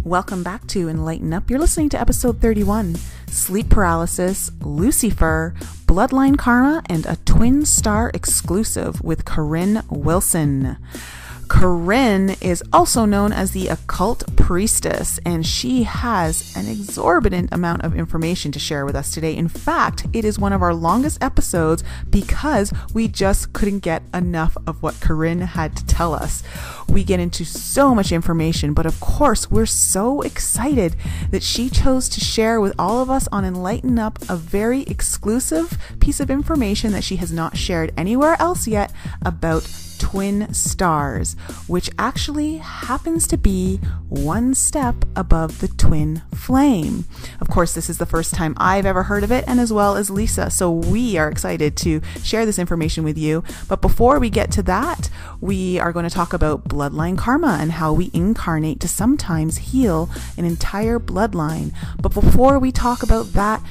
Welcome back to Enlighten Up. You're listening to episode 31, Sleep Paralysis, Lucifer, Bloodline Karma, and a Twin Star exclusive with Korinne Wilson. Korinne is also known as the Occult Priestess, and she has an exorbitant amount of information to share with us today. In fact, it is one of our longest episodes because we just couldn't get enough of what Korinne had to tell us. We get into so much information, but of course, we're so excited that she chose to share with all of us on Enlighten Up a very exclusive piece of information that she has not shared anywhere else yet about twin stars, which actually happens to be one step above the twin flame. Of course, this is the first time I've ever heard of it, and as well as Lisa, so we are excited to share this information with you. But before we get to that, we are going to talk about bloodline karma and how we incarnate to sometimes heal an entire bloodline. But before we talk about that,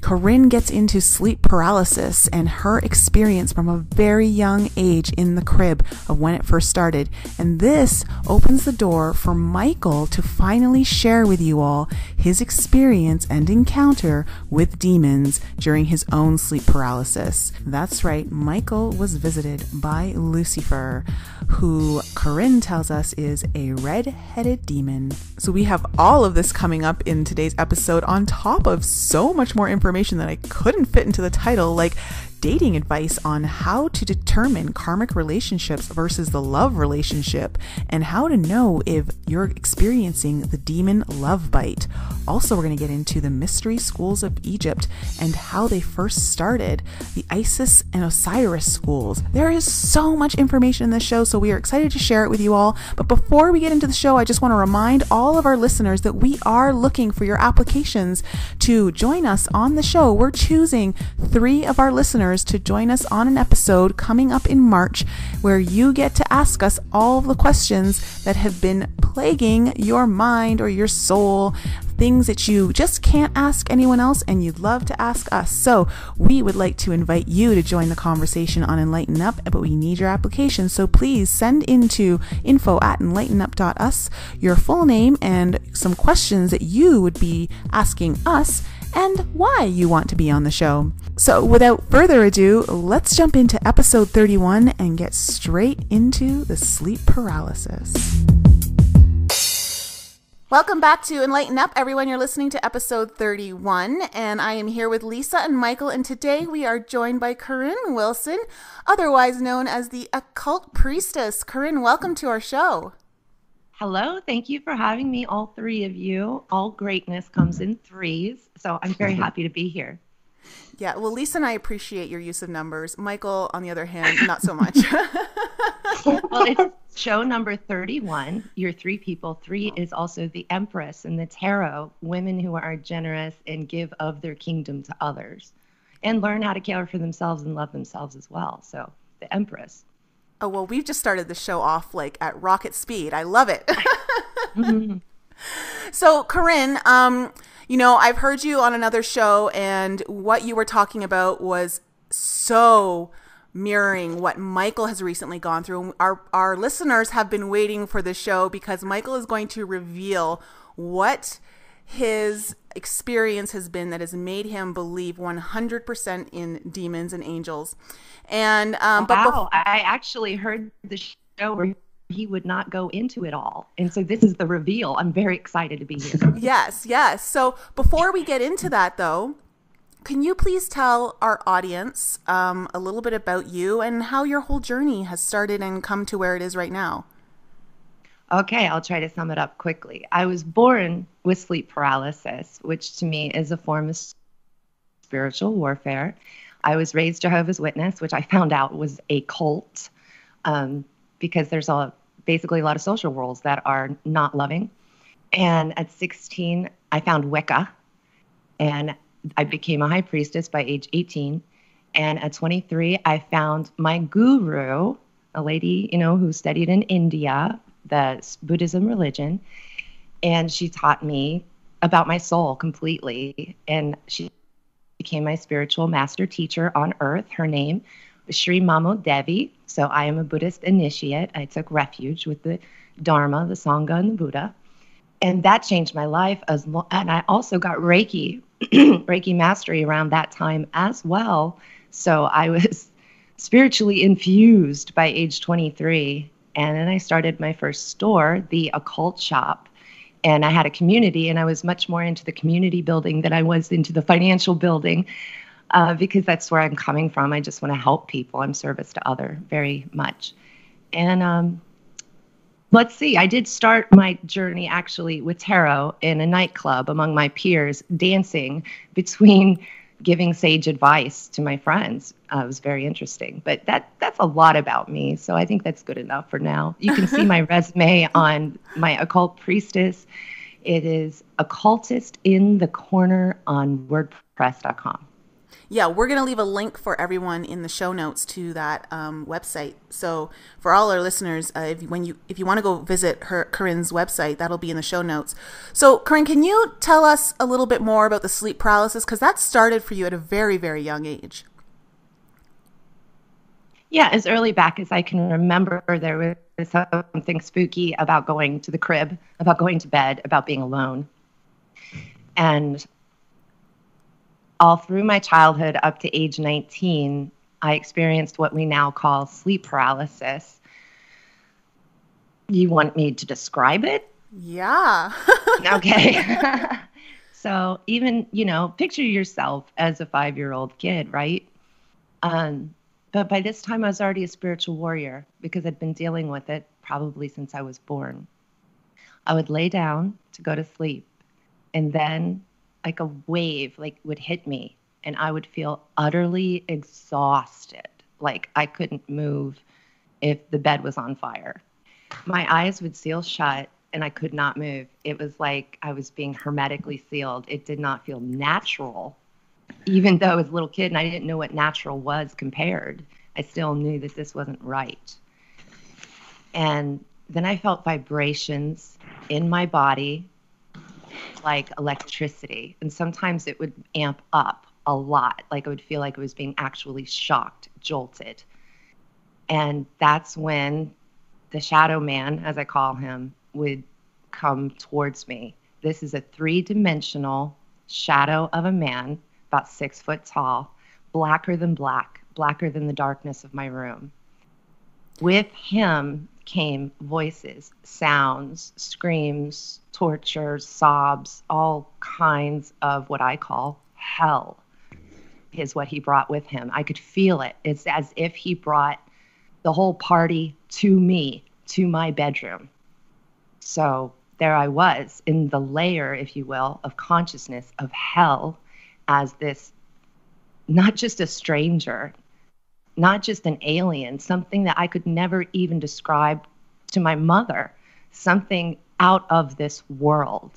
Korinne gets into sleep paralysis and her experience from a very young age in the crib of when it first started. And this opens the door for Michael to finally share with you all his experience and encounter with demons during his own sleep paralysis. That's right, Michael was visited by Lucifer, who Korinne tells us is a red-headed demon. So we have all of this coming up in today's episode on top of so much more information that I couldn't fit into the title, like dating advice on how to determine karmic relationships versus the love relationship, and how to know if you're experiencing the demon love bite. Also, we're going to get into the mystery schools of Egypt and how they first started, the Isis and Osiris schools. There is so much information in this show, so we are excited to share it with you all. But before we get into the show, I just want to remind all of our listeners that we are looking for your applications to join us on the show. We're choosing 3 of our listeners to join us on an episode coming up in March, where you get to ask us all of the questions that have been plaguing your mind or your soul, things that you just can't ask anyone else and you'd love to ask us. So we would like to invite you to join the conversation on Enlighten Up, but we need your application. So please send into info@enlightenup.us your full name and some questions that you would be asking us and why you want to be on the show. So without further ado, let's jump into episode 31 and get straight into the sleep paralysis. Welcome back to Enlighten Up, everyone. You're listening to episode 31, and I am here with Lisa and Michael, and today we are joined by Korinne Wilson, otherwise known as the Occult Priestess. Korinne, welcome to our show. Hello, thank you for having me, all 3 of you. All greatness comes in 3s, so I'm very happy to be here. Yeah, well, Lisa and I appreciate your use of numbers. Michael, on the other hand, not so much. Well, it's show number 31. You're 3 people. 3 is also the Empress in the Tarot, women who are generous and give of their kingdom to others and learn how to care for themselves and love themselves as well. So the Empress. Oh, well, we've just started the show off like at rocket speed. I love it. So, Korinne, you know, I've heard you on another show, and what you were talking about was so mirroring what Michael has recently gone through. Our listeners have been waiting for the show because Michael is going to reveal what his experience has been that has made him believe 100% in demons and angels. And wow, I actually heard the show where he would not go into it all. And so this is the reveal. I'm very excited to be here. Yes. So before we get into that, though, can you please tell our audience a little bit about you and how your whole journey has started and come to where it is right now? Okay, I'll try to sum it up quickly. I was born with sleep paralysis, which to me is a form of spiritual warfare. I was raised Jehovah's Witness, which I found out was a cult, because there's basically a lot of social rules that are not loving. And at 16, I found Wicca, and I became a high priestess by age 18. And at 23, I found my guru, a lady, who studied in India, the Buddhism religion. And she taught me about my soul completely. And she became my spiritual master teacher on earth. Her name was Sri Mamo Devi. So I am a Buddhist initiate. I took refuge with the Dharma, the Sangha, and the Buddha. And that changed my life and I also got Reiki, Reiki mastery around that time as well. So I was spiritually infused by age 23. And then I started my first store, the Occult Shop. And I had a community, and I was much more into the community building than I was into the financial building, because that's where I'm coming from. I just want to help people. I'm service to other very much. And let's see, I did start my journey actually with tarot in a nightclub among my peers, dancing between giving sage advice to my friends. It was very interesting, but that's a lot about me. So I think that's good enough for now. You can see my resume on my Occult Priestess. It is Occultist in the Corner on WordPress.com. Yeah, we're going to leave a link for everyone in the show notes to that website. So for all our listeners, if you want to go visit Korinne's website, that'll be in the show notes. So Korinne, can you tell us a little bit more about the sleep paralysis? Because that started for you at a very, very young age. Yeah, as early back as I can remember, there was something spooky about going to the crib, about going to bed, about being alone. And all through my childhood up to age 19, I experienced what we now call sleep paralysis. You want me to describe it? Yeah. Okay. So even, picture yourself as a 5-year-old kid, right? But by this time, I was already a spiritual warrior because I'd been dealing with it probably since I was born. I would lay down to go to sleep, and then like a wave would hit me, and I would feel utterly exhausted. Like I couldn't move if the bed was on fire. My eyes would seal shut and I could not move. It was like I was being hermetically sealed. It did not feel natural. Even though I was a little kid and I didn't know what natural was compared, I still knew that this wasn't right. And then I felt vibrations in my body like electricity. And sometimes it would amp up a lot. Like I would feel like I was being actually shocked, jolted. And that's when the shadow man, as I call him, would come towards me. This is a 3-dimensional shadow of a man, about 6 foot tall, blacker than black, blacker than the darkness of my room. With him came voices, sounds, screams, tortures, sobs, all kinds of what I call hell is what he brought with him. I could feel it. It's as if he brought the whole party to me, to my bedroom. So there I was in the layer, if you will, of consciousness of hell as this, not just a stranger, not just an alien, something that I could never even describe to my mother. Something out of this world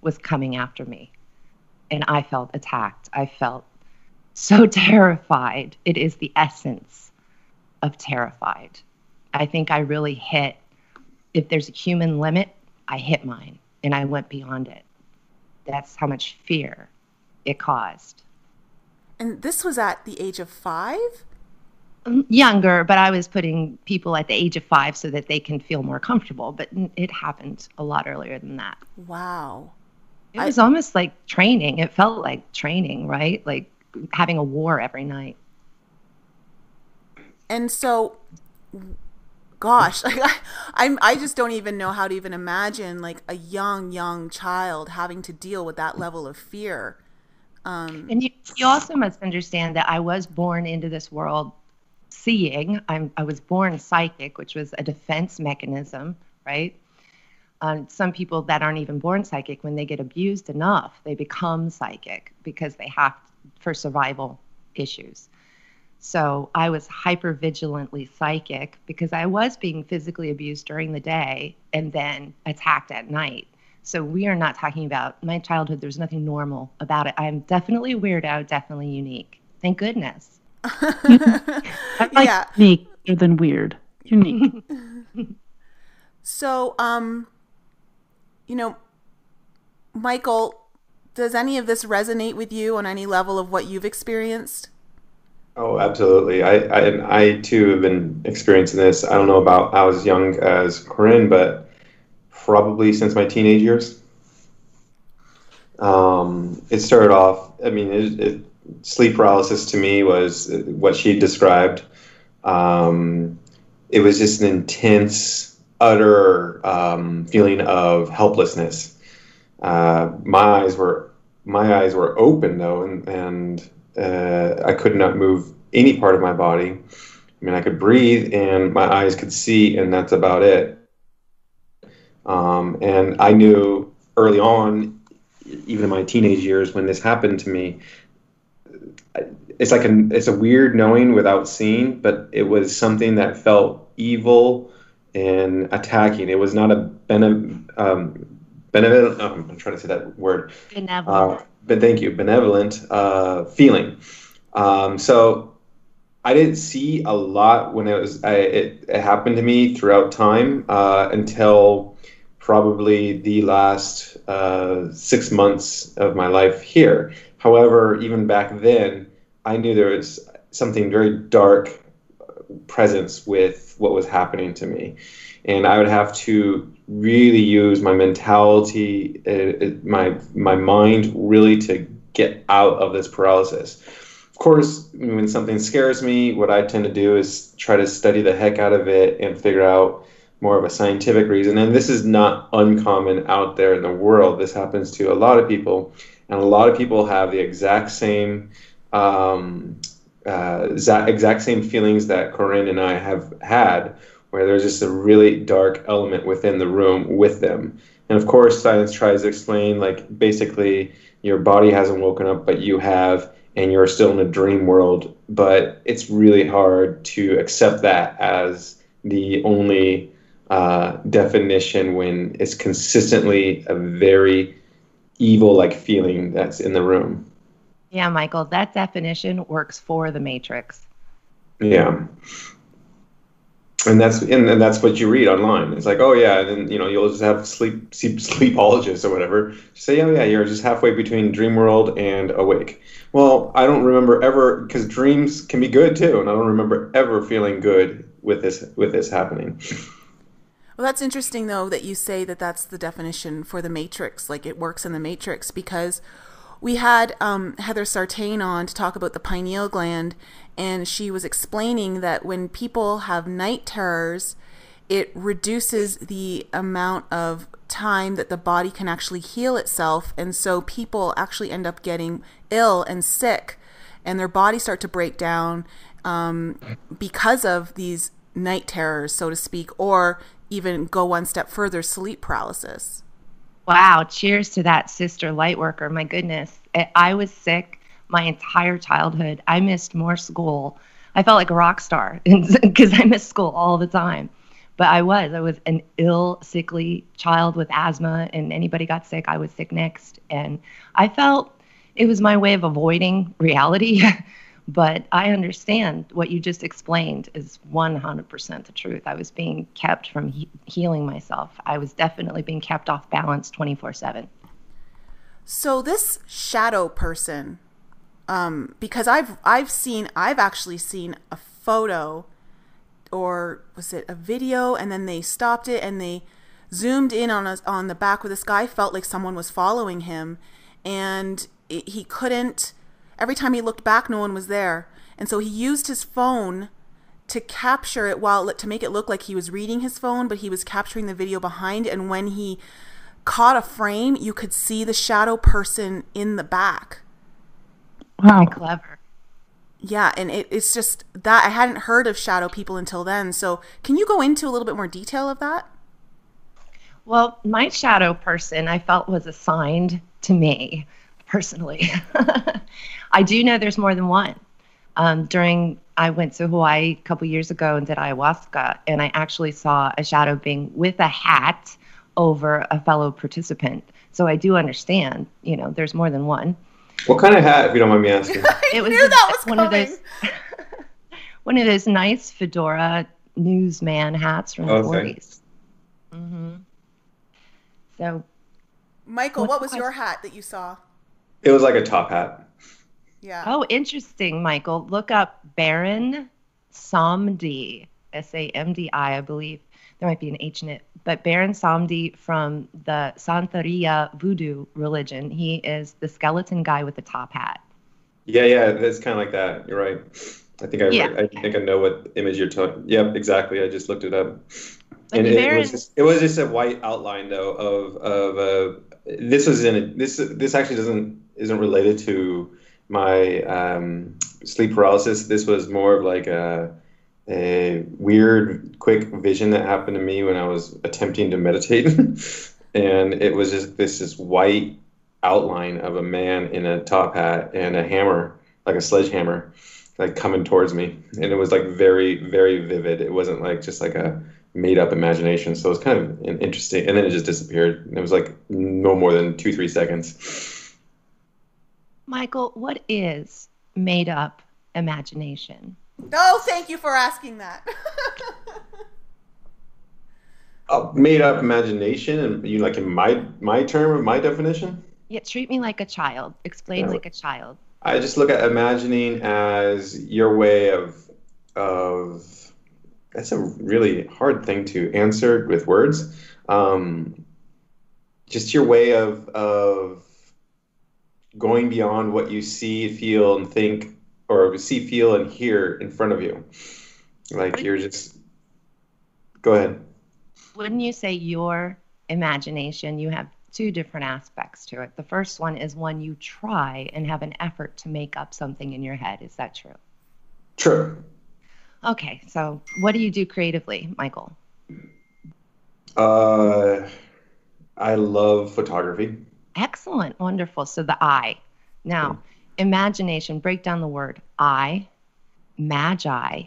was coming after me. And I felt attacked. I felt so terrified. It is the essence of terrified. I think I really hit, if there's a human limit, I hit mine and I went beyond it. That's how much fear it caused. And this was at the age of 5? Younger, but I was putting people at the age of 5 so that they can feel more comfortable. But it happened a lot earlier than that. Wow. It was almost like training. It felt like training, right? Like having a war every night. And so, gosh, I just don't even know how to even imagine like a young child having to deal with that level of fear. And you also must understand that I was born into this world seeing. I was born psychic, which was a defense mechanism, right? Some people that aren't even born psychic, when they get abused enough, they become psychic because they have for survival issues. So I was hyper-vigilantly psychic because I was being physically abused during the day and then attacked at night. So we are not talking about my childhood. There's nothing normal about it. I am definitely a weirdo, definitely unique. Thank goodness. I like unique rather than weird. Unique. So, Michael, does any of this resonate with you on any level of what you've experienced? Oh, absolutely. I too have been experiencing this. I don't know about how as young as Korinne, but probably since my teenage years. It started off, I mean, sleep paralysis to me was what she described. It was just an intense, utter feeling of helplessness. My eyes were open though, and I could not move any part of my body. I mean, I could breathe and my eyes could see, and that's about it. And I knew early on, even in my teenage years, when this happened to me, it's a weird knowing without seeing, but it was something that felt evil and attacking. It was not a benevolent. I'm trying to say that word. Benevolent. But thank you, benevolent feeling. So I didn't see a lot when it happened to me throughout time until probably the last 6 months of my life here. However, even back then, I knew there was something very dark presence with what was happening to me. And I would have to really use my mentality, my mind really to get out of this paralysis. Of course, when something scares me, what I tend to do is try to study the heck out of it and figure out more of a scientific reason. And this is not uncommon out there in the world. This happens to a lot of people. And a lot of people have the exact same feelings that Korinne and I have had, where there's just a really dark element within the room with them. And of course, science tries to explain, like, basically your body hasn't woken up, but you have, and you're still in a dream world. But it's really hard to accept that as the only definition when it's consistently a very evil-like feeling that's in the room. Yeah, Michael, that definition works for the Matrix. Yeah. And that's what you read online. It's like, oh yeah, and then you'll just have sleepologists or whatever say, oh yeah, you're just halfway between dream world and awake. Well, I don't remember ever, because dreams can be good too, and I don't remember ever feeling good with this happening. Well, that's interesting though that you say that that's the definition for the Matrix, like it works in the Matrix, because we had Heather Sartain on to talk about the pineal gland, and she was explaining that when people have night terrors, it reduces the amount of time that the body can actually heal itself, and so people actually end up getting ill and sick, and their bodies start to break down because of these night terrors, so to speak, or even go one step further, sleep paralysis. Wow, cheers to that, Sister Lightworker. My goodness. I was sick my entire childhood. I missed more school. I felt like a rock star because I missed school all the time. But I was an ill, sickly child with asthma, and anybody got sick, I was sick next. And I felt it was my way of avoiding reality. But I understand what you just explained is 100% the truth. I was being kept from healing myself. I was definitely being kept off balance 24/7. So this shadow person, because I've actually seen a photo, or was it a video, and then they stopped it and they zoomed in on the back where this guy felt like someone was following him, and he couldn't. Every time he looked back, no one was there. And so he used his phone to capture it to make it look like he was reading his phone, but he was capturing the video behind. And when he caught a frame, you could see the shadow person in the back. Wow. Clever. Yeah, and it's just that I hadn't heard of shadow people until then. So can you go into a little bit more detail of that? Well, my shadow person I felt was assigned to me personally. I do know there's more than one. I went to Hawaii a couple years ago and did ayahuasca, and I actually saw a shadow being with a hat over a fellow participant. So I do understand, there's more than one. What kind of hat, if you don't mind me asking? I knew that was one coming. One of those nice fedora newsman hats from the 40s. Mm-hmm. So, Michael, what was your hat that you saw? It was like a top hat. Yeah. Oh, interesting, Michael. Look up Baron Samdi, Samdi, I believe. there might be an H in it, but Baron Samedi from the Santeria voodoo religion. He is the skeleton guy with the top hat. Yeah, that's kind of like that. You're right. I think I know what image you're talking. Yep, exactly. I just looked it up. But And it was just a white outline though of this actually isn't related to my sleep paralysis. This was more of like a weird quick vision that happened to me when I was attempting to meditate. And it was just this white outline of a man in a top hat and a hammer, like a sledgehammer, like coming towards me. And it was like very, very vivid. It wasn't like just like a made up imagination. So it was kind of interesting. And then it just disappeared. It was like no more than 2-3 seconds. Michael, what is made up imagination? Oh, thank you for asking that. Made up imagination, and you like in my term of my definition? Yeah, treat me like a child. Explain like a child. I just look at imagining as your way of that's a really hard thing to answer with words. Just your way of going beyond what you see, feel, and think, or see, feel, and hear in front of you. Like you're just... Go ahead. Wouldn't you say your imagination, you have two different aspects to it. The first one is one you try and have an effort to make up something in your head. Is that true? True. Okay, so what do you do creatively, Michael? I love photography. Excellent, wonderful. So the I. Now, imagination, break down the word I, magi,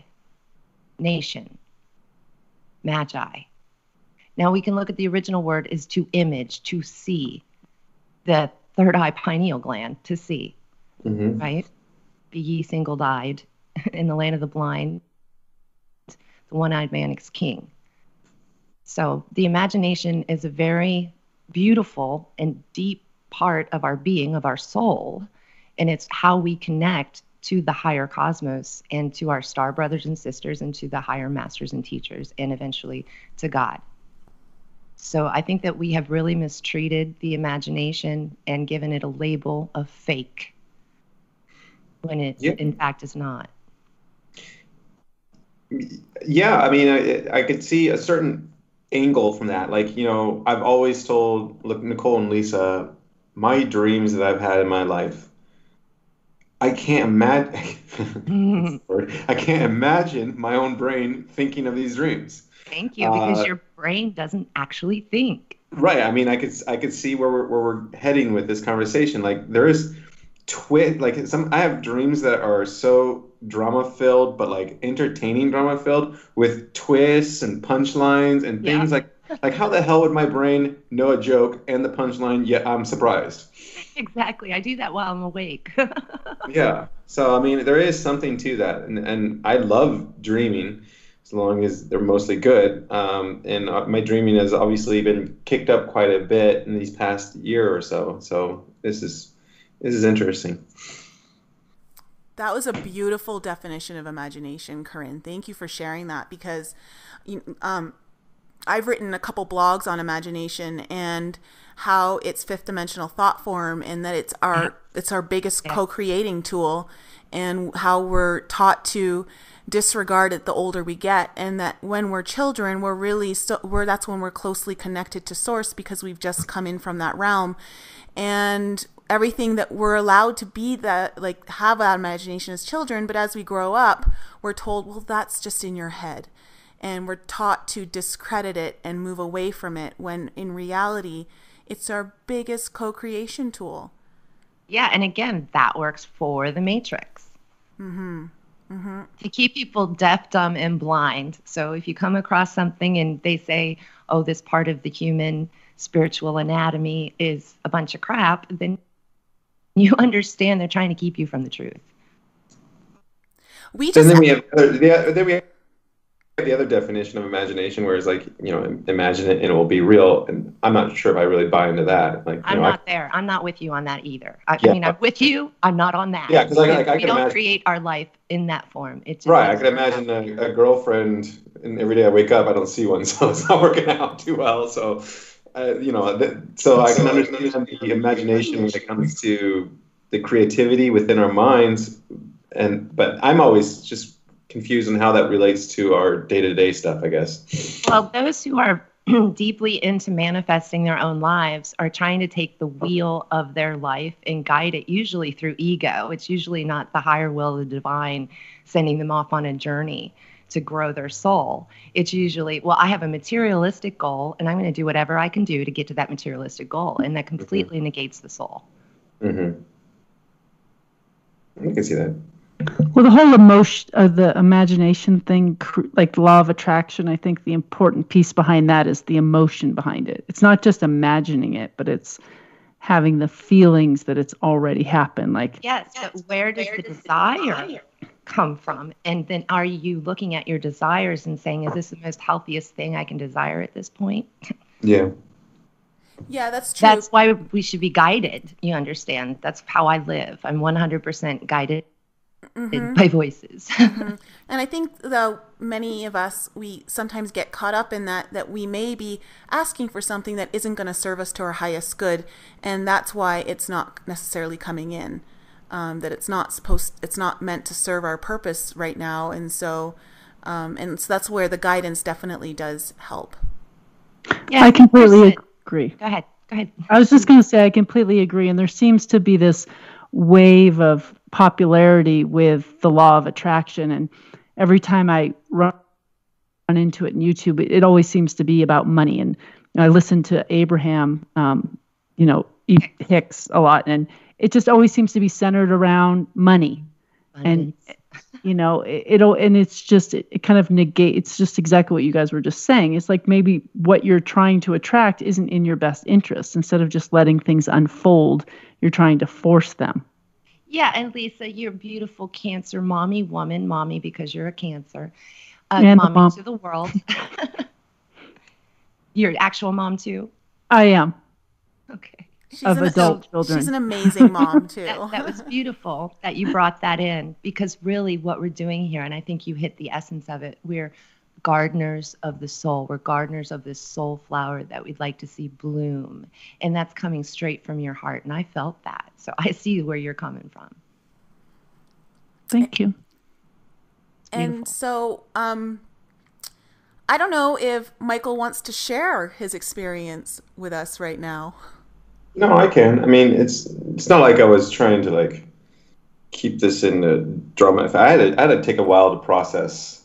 nation, magi. Now we can look at the original word is to image, to see, the third eye pineal gland, to see, right? Be ye single-eyed in the land of the blind, the one-eyed man is king. So the imagination is a very beautiful and deep part of our being, of our soul, and it's how we connect to the higher cosmos and to our star brothers and sisters and to the higher masters and teachers and eventually to God. So I think that we have really mistreated the imagination and given it a label of fake when it in fact is not. Yeah, I mean, I could see a certain angle from that. Like, you know, I've always told Nicole and Lisa, my dreams that I've had in my life, I can't imagine. I can't imagine my own brain thinking of these dreams. Thank you, because your brain doesn't actually think. Right. I mean, I could see where we're heading with this conversation. Like there is I have dreams that are so drama filled, but like entertaining drama filled with twists and punchlines and things like how the hell would my brain know a joke and the punchline yet I'm surprised? Exactly. I do that while I'm awake. Yeah. So I mean, there is something to that, and I love dreaming. As long as they're mostly good. And my dreaming has obviously been kicked up quite a bit in these past year or so. So this is interesting. That was a beautiful definition of imagination, Korinne. Thank you for sharing that, because I've written a couple blogs on imagination and how it's fifth dimensional thought form, and that it's our biggest co-creating tool, and how we're taught to disregard it the older we get, and that when we're children, we're really that's when we're closely connected to source, because we've just come in from that realm, and everything that we're allowed to be, that like have that imagination as children. But as we grow up, we're told, well, that's just in your head, and we're taught to discredit it and move away from it, when in reality it's our biggest co-creation tool. Yeah, and again, that works for the Matrix. To keep people deaf, dumb, and blind. So if you come across something and they say, oh, this part of the human spiritual anatomy is a bunch of crap, then you understand they're trying to keep you from the truth. And then we have the other definition of imagination, where it's like, you know, imagine it and it will be real. And I'm not sure if I really buy into that. Like, I'm not there. I'm not with you on that either. I mean, I'm with you. I'm not on that. Yeah, because we don't create our life in that form. It's right. I could imagine a girlfriend and every day I wake up, I don't see one, so it's not working out too well. So, so I can understand the imagination when it comes to the creativity within our minds, but I'm always just confused on how that relates to our day-to-day stuff, I guess. Well, those who are deeply into manifesting their own lives are trying to take the wheel of their life and guide it usually through ego. It's usually not the higher will of the divine sending them off on a journey to grow their soul. It's usually, well, I have a materialistic goal and I'm going to do whatever I can do to get to that materialistic goal. And that completely negates the soul. Mm-hmm. I can see that. Well, the whole emotion of the imagination thing, like the law of attraction, I think the important piece behind that is the emotion behind it. It's not just imagining it, but it's having the feelings that it's already happened. Like, yes, but where does the desire come from? And then are you looking at your desires and saying, is this the most healthiest thing I can desire at this point? Yeah. Yeah, that's true. That's why we should be guided. You understand? That's how I live. I'm 100% guided by voices. And I think, though, many of us, we sometimes get caught up in that we may be asking for something that isn't going to serve us to our highest good, and that's why it's not necessarily coming in. That it's not meant to serve our purpose right now, and so that's where the guidance definitely does help. Yeah, I completely agree. Go ahead. I was just going to say I completely agree, and there seems to be this wave of popularity with the law of attraction, and every time I run into it in YouTube, it always seems to be about money. And I listen to Abraham, Hicks a lot, and it just always seems to be centered around money. And it kind of negates. It's just exactly what you guys were just saying. It's like maybe what you're trying to attract isn't in your best interest. Instead of just letting things unfold, you're trying to force them. Yeah, and Lisa, you're a beautiful Cancer mommy because you're a Cancer. And mommy mom to the world. You're an actual mom too? I am. Okay. Of adult children. She's an amazing mom too. That was beautiful that you brought that in, because really what we're doing here, and I think you hit the essence of it, we're gardeners of the soul. We're gardeners of this soul flower that we'd like to see bloom. And that's coming straight from your heart. And I felt that. So I see where you're coming from. Thank you. And so I don't know if Michael wants to share his experience with us right now. No, I can. I mean, it's not like I was trying to keep this in the drama. I had to take a while to process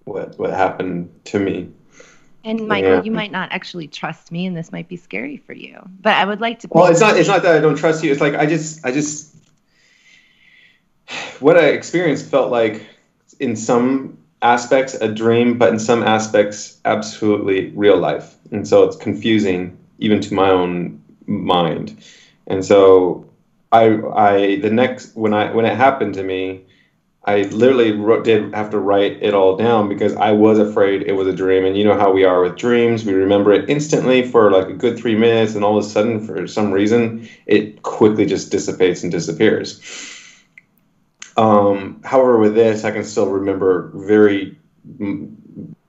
what happened to me. And Michael, you might not actually trust me, and this might be scary for you. But I would like to. Well, it's not that I don't trust you. It's like I just what I experienced felt like, in some aspects, a dream, but in some aspects, absolutely real life. And so it's confusing even to my own mind. And so when it happened to me, I literally did have to write it all down, because I was afraid it was a dream. And you know how we are with dreams. We remember it instantly for like a good 3 minutes, and all of a sudden, for some reason, it quickly just dissipates and disappears. However, with this, I can still remember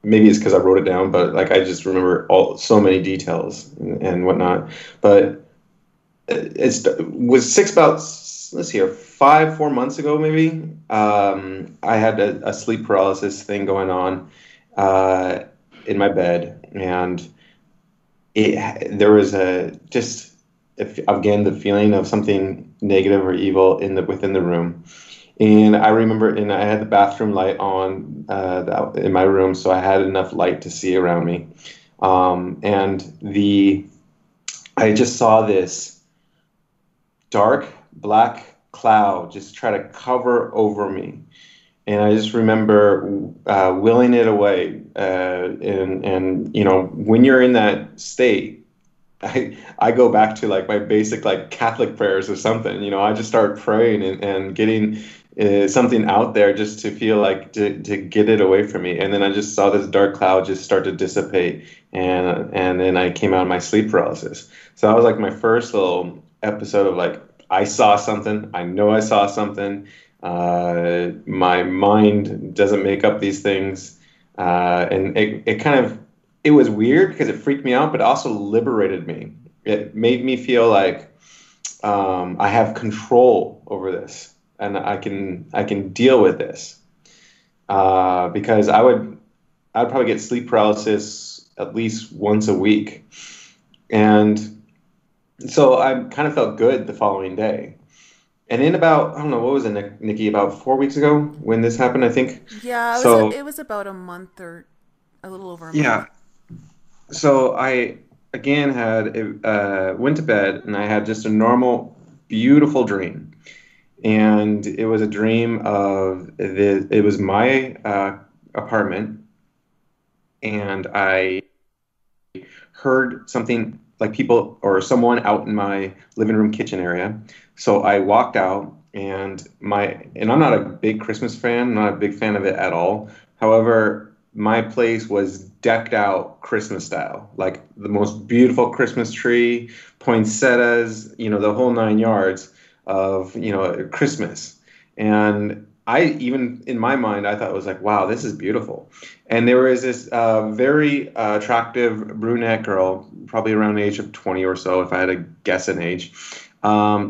maybe it's because I wrote it down, but I just remember so many details and whatnot. But it was about 4 months ago, maybe. I had a sleep paralysis thing going on in my bed, and there was again the feeling of something negative or evil within the room. And I remember, and I had the bathroom light on in my room, so I had enough light to see around me. I just saw this dark black cloud just try to cover over me, and I just remember willing it away. And when you're in that state, I go back to my basic Catholic prayers or something. I just start praying and getting something out there just to feel to get it away from me. And then I just saw this dark cloud just start to dissipate, and then I came out of my sleep paralysis. So that was my first little episode of I saw something. I know I saw something. My mind doesn't make up these things. And it was weird because it freaked me out, but also liberated me. It made me feel like I have control over this, and I can deal with this. Because I'd probably get sleep paralysis at least once a week, and so I kind of felt good the following day. And in about, I don't know, what was it, Nikki, about 4 weeks ago when this happened, I think. Yeah, So it was about a month or a little over a month. yeah. So I again went to bed, and I had just a normal, beautiful dream. And it was a dream of it was my apartment, and I heard something like people or someone out in my living room kitchen area. So I walked out, and I'm not a big Christmas fan, not a big fan of it at all. However, my place was decked out Christmas style, like the most beautiful Christmas tree, poinsettias, the whole 9 yards of, Christmas. And even in my mind, I thought it was like, wow, this is beautiful. And there was this very attractive brunette girl, probably around the age of 20 or so, if I had to guess an age,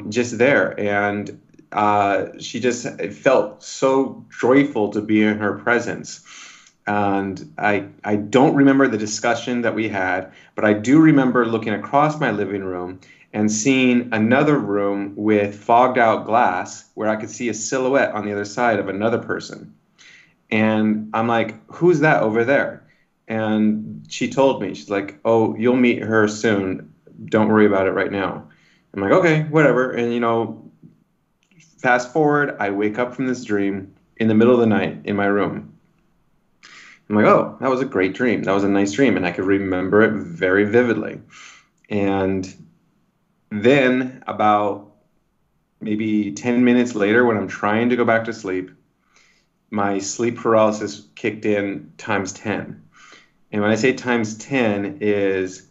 just there. And she just felt so joyful to be in her presence. And I don't remember the discussion that we had, but I do remember looking across my living room and seeing another room with fogged out glass where I could see a silhouette on the other side of another person. And I'm like, who's that over there? And she told me, she's like, oh, you'll meet her soon. Don't worry about it right now. I'm like, okay, whatever. And, fast forward, I wake up from this dream in the middle of the night in my room. I'm like, oh, that was a great dream. That was a nice dream. And I could remember it very vividly. And then about maybe 10 minutes later, when I'm trying to go back to sleep, my sleep paralysis kicked in times 10. And when I say times 10 is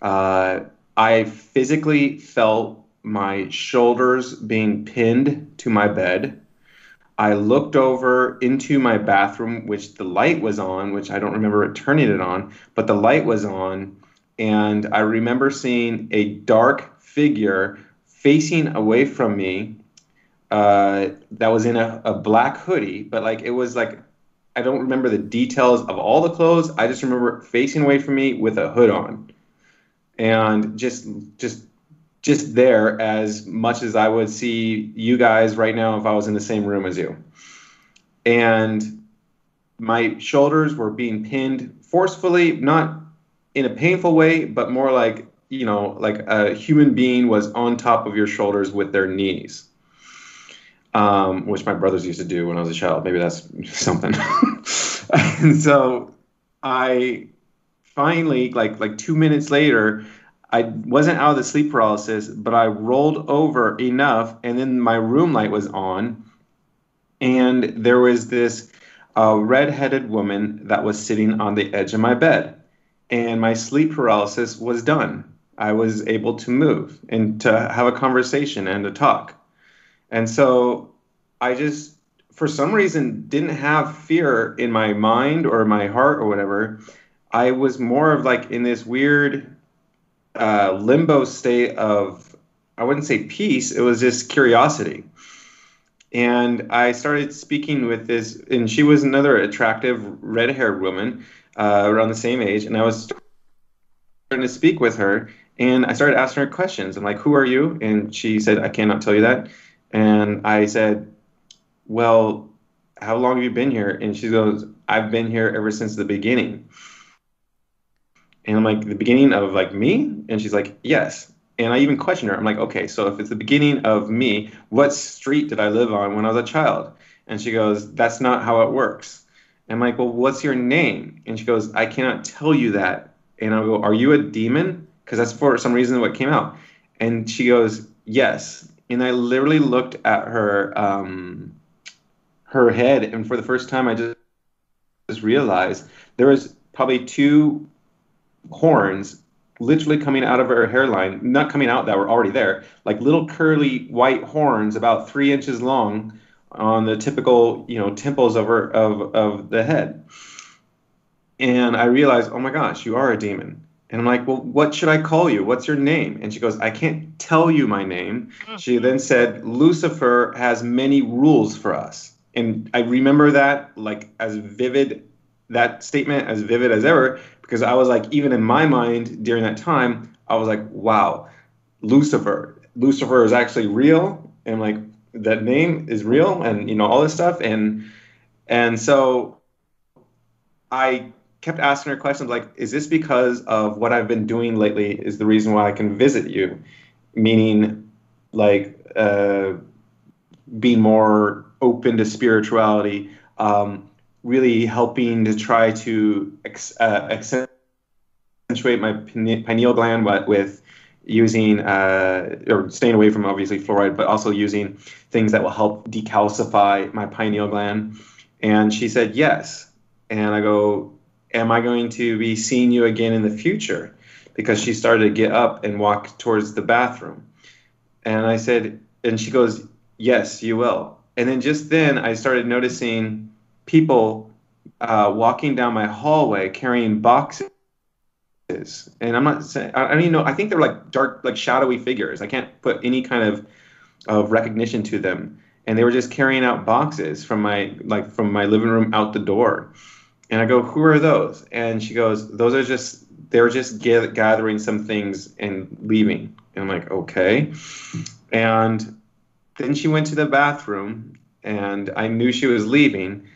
I physically felt my shoulders being pinned to my bed. I looked over into my bathroom, which the light was on, which I don't remember turning it on, but the light was on. And I remember seeing a dark figure facing away from me that was in a black hoodie, but it was like, I don't remember the details of all the clothes. I just remember facing away from me with a hood on, and just there, as much as I would see you guys right now if I was in the same room as you. And my shoulders were being pinned forcefully, not in a painful way, but more like, like a human being was on top of your shoulders with their knees, which my brothers used to do when I was a child. Maybe that's something. And so I finally, like 2 minutes later, I wasn't out of the sleep paralysis, but I rolled over enough, and then my room light was on, and there was this red-headed woman that was sitting on the edge of my bed, and my sleep paralysis was done. I was able to move and to have a conversation and to talk. And so I just, for some reason, didn't have fear in my mind or my heart or whatever. I was more of in this weird limbo state of, I wouldn't say peace, it was just curiosity. And I started speaking with this, and she was another attractive red-haired woman around the same age, and I was starting to speak with her, and I started asking her questions. I'm like, who are you? And she said, I cannot tell you that. And I said, well, how long have you been here? And she goes, I've been here ever since the beginning. And I'm like, the beginning of me? And she's like, yes. And I even questioned her. I'm like, okay, so if it's the beginning of me, what street did I live on when I was a child? And she goes, that's not how it works. And I'm like, well, what's your name? And she goes, I cannot tell you that. And I'll go, are you a demon? Because that's for some reason what came out. And she goes, yes. And I literally looked at her head, and for the first time I just realized there was probably two horns literally coming out of her hairline, not coming out, that were already there, like little curly white horns about 3 inches long on the typical, temples of the head. And I realized, oh my gosh, you are a demon. And I'm like, well, what should I call you? What's your name? And she goes, I can't tell you my name. She then said, Lucifer has many rules for us. And I remember that like as vivid, that statement as vivid as ever, because I was like, even in my mind during that time, I was like, wow, Lucifer is actually real. And like, that name is real, and all this stuff. And so I kept asking her questions like, is this because of what I've been doing lately is the reason why I can visit you? Meaning, like, being more open to spirituality, really helping to try to accentuate my pineal gland with using, or staying away from obviously fluoride, but also using things that will help decalcify my pineal gland. And she said, yes. And I go, am I going to be seeing you again in the future? Because she started to get up and walk towards the bathroom. And I said, and she goes, yes, you will. And then just then I started noticing people walking down my hallway carrying boxes. And I'm not saying, I don't even know, I think they're like dark, like shadowy figures. I can't put any kind of recognition to them. And they were just carrying out boxes from my living room out the door. And I go, who are those? And she goes, they're just gathering some things and leaving. And I'm like, okay. And then she went to the bathroom and I knew she was leaving.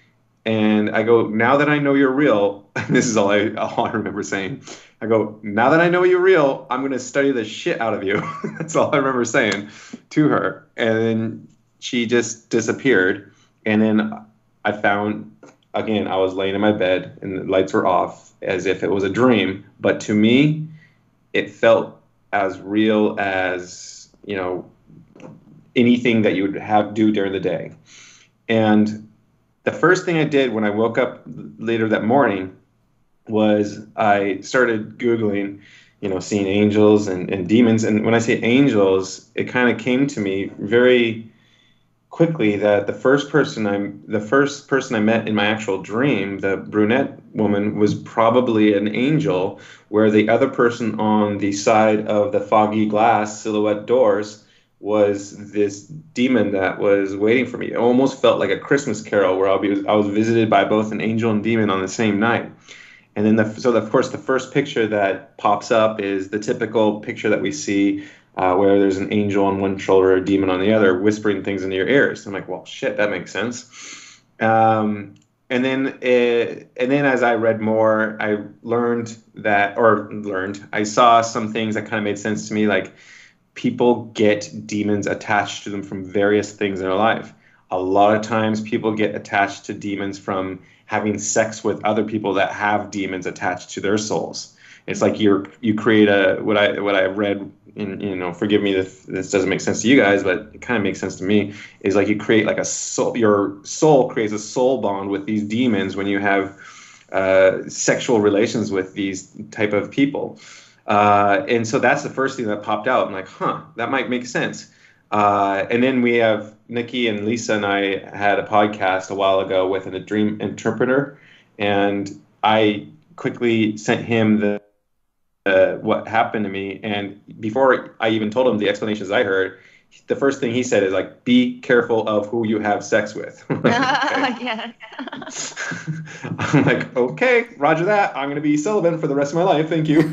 And I go, now that I know you're real, this is all I remember saying. I go, now that I know you're real, I'm going to study the shit out of you. That's all I remember saying to her. And then she just disappeared. And then I found, again, I was laying in my bed and the lights were off as if it was a dream. But to me, it felt as real as, anything that you would do during the day. And the first thing I did when I woke up later that morning was I started Googling, seeing angels and demons. And when I say angels, it kind of came to me very quickly that the first person I met in my actual dream, the brunette woman, was probably an angel, where the other person on the side of the foggy glass silhouette doors was this demon that was waiting for me. It almost felt like a Christmas Carol, where I was visited by both an angel and demon on the same night. And then, of course, the first picture that pops up is the typical picture that we see, where there's an angel on one shoulder, a demon on the other, whispering things into your ears. I'm like, well, shit, that makes sense. And then as I read more, I I saw some things that kind of made sense to me, like people get demons attached to them from various things in their life. A lot of times people get attached to demons from having sex with other people that have demons attached to their souls. It's like you create what I read in, forgive me if this doesn't make sense to you guys, but it kind of makes sense to me, is like you create like a soul, your soul creates a soul bond with these demons when you have sexual relations with these type of people. And so that's the first thing that popped out. I'm like, that might make sense. And then we have Nikki and Lisa and I had a podcast a while ago with a dream interpreter, and I quickly sent him what happened to me. And before I even told him the explanations I heard, the first thing he said is like, be careful of who you have sex with. Yeah. I'm like, okay, roger that. I'm going to be celibate for the rest of my life. Thank you.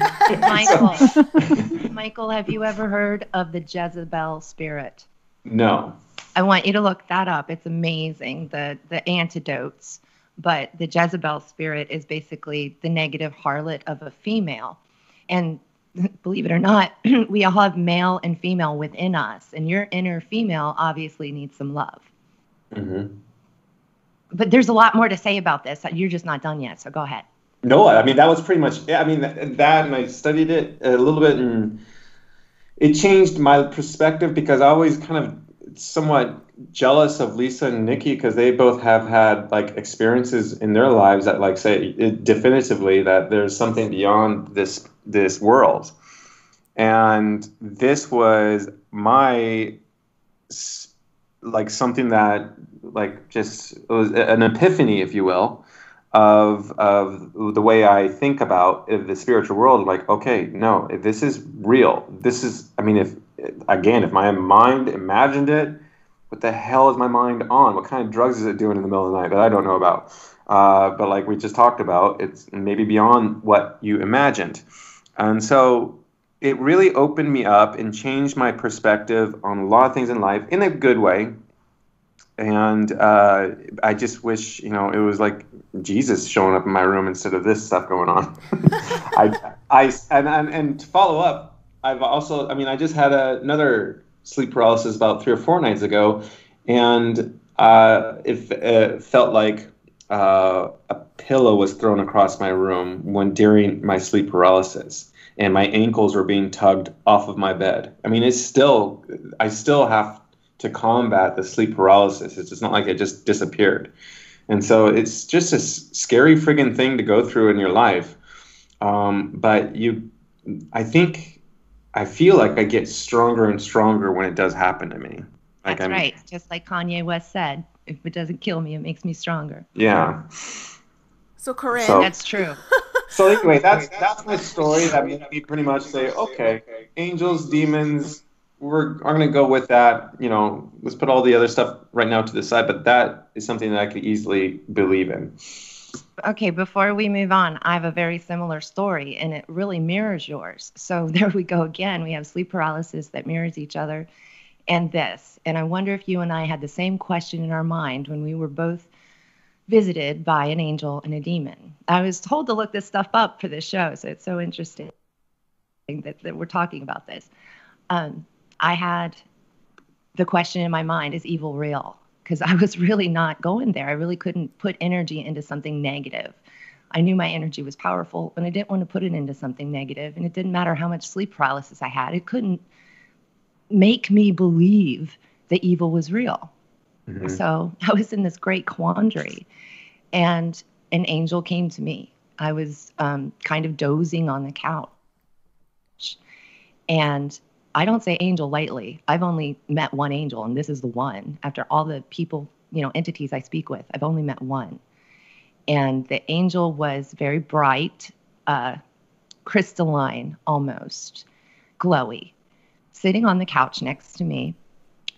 Michael, have you ever heard of the Jezebel spirit? No. I want you to look that up. It's amazing, the antidotes. But the Jezebel spirit is basically the negative harlot of a female. And believe it or not, we all have male and female within us. And your inner female obviously needs some love. Mm-hmm. But there's a lot more to say about this. You're just not done yet, so go ahead. No, I mean, that was pretty much, yeah, I mean, that, and I studied it a little bit, and it changed my perspective, because I always kind of somewhat jealous of Lisa and Nikki, because they both have had like experiences in their lives that like say definitively that there's something beyond this world. And this was my like something that like just, it was an epiphany, if you will, of the way I think about the spiritual world. Like, okay, no, if this is real. This is, I mean, if my mind imagined it, what the hell is my mind on? What kind of drugs is it doing in the middle of the night that I don't know about? But like we just talked about, it's maybe beyond what you imagined. And so it really opened me up and changed my perspective on a lot of things in life in a good way. And I just wish, it was like Jesus showing up in my room instead of this stuff going on. And to follow up, I just had another sleep paralysis about 3 or 4 nights ago, and it felt like a pillow was thrown across my room during my sleep paralysis, and my ankles were being tugged off of my bed. I mean, I still have to combat the sleep paralysis. It's just not like it just disappeared. And so it's just a scary friggin' thing to go through in your life. But I feel like I get stronger and stronger when it does happen to me. That's right. Just like Kanye West said, if it doesn't kill me, it makes me stronger. Yeah. So Korinne. That's true. So anyway, that's my story. That made me pretty much say, okay, angels, demons, we're going to go with that. Let's put all the other stuff right now to the side, but that is something that I could easily believe in. Okay, before we move on, I have a very similar story, and it really mirrors yours. So there we go again. We have sleep paralysis that mirrors each other, and this. And I wonder if you and I had the same question in our mind when we were both visited by an angel and a demon. I was told to look this stuff up for this show, so it's so interesting that we're talking about this. I had the question in my mind, is evil real? Because I was really not going there. I really couldn't put energy into something negative. I knew my energy was powerful, but I didn't want to put it into something negative. And it didn't matter how much sleep paralysis I had. It couldn't make me believe that evil was real. Mm-hmm. So I was in this great quandary. And an angel came to me. I was kind of dozing on the couch. And I don't say angel lightly. I've only met one angel, and this is the one. After all the people, entities I speak with, I've only met one. And the angel was very bright, crystalline almost, glowy, sitting on the couch next to me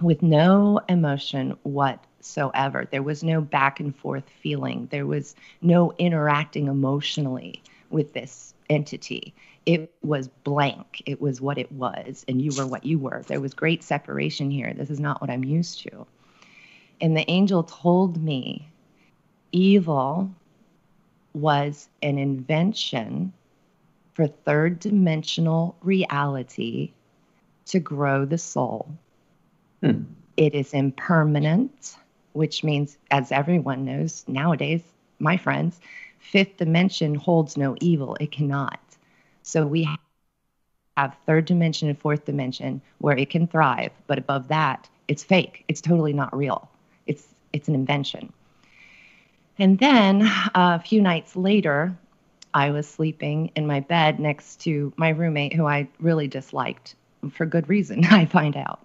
with no emotion whatsoever. There was no back and forth feeling. There was no interacting emotionally with this entity. It was blank. It was what it was, and you were what you were. There was great separation here. This is not what I'm used to. And the angel told me evil was an invention for third dimensional reality to grow the soul. It is impermanent, which means, as everyone knows nowadays, my friends, fifth dimension holds no evil. It cannot. So we have third dimension and fourth dimension where it can thrive, but above that, it's fake. It's totally not real. It's an invention. And then a few nights later, I was sleeping in my bed next to my roommate, who I really disliked for good reason, I find out.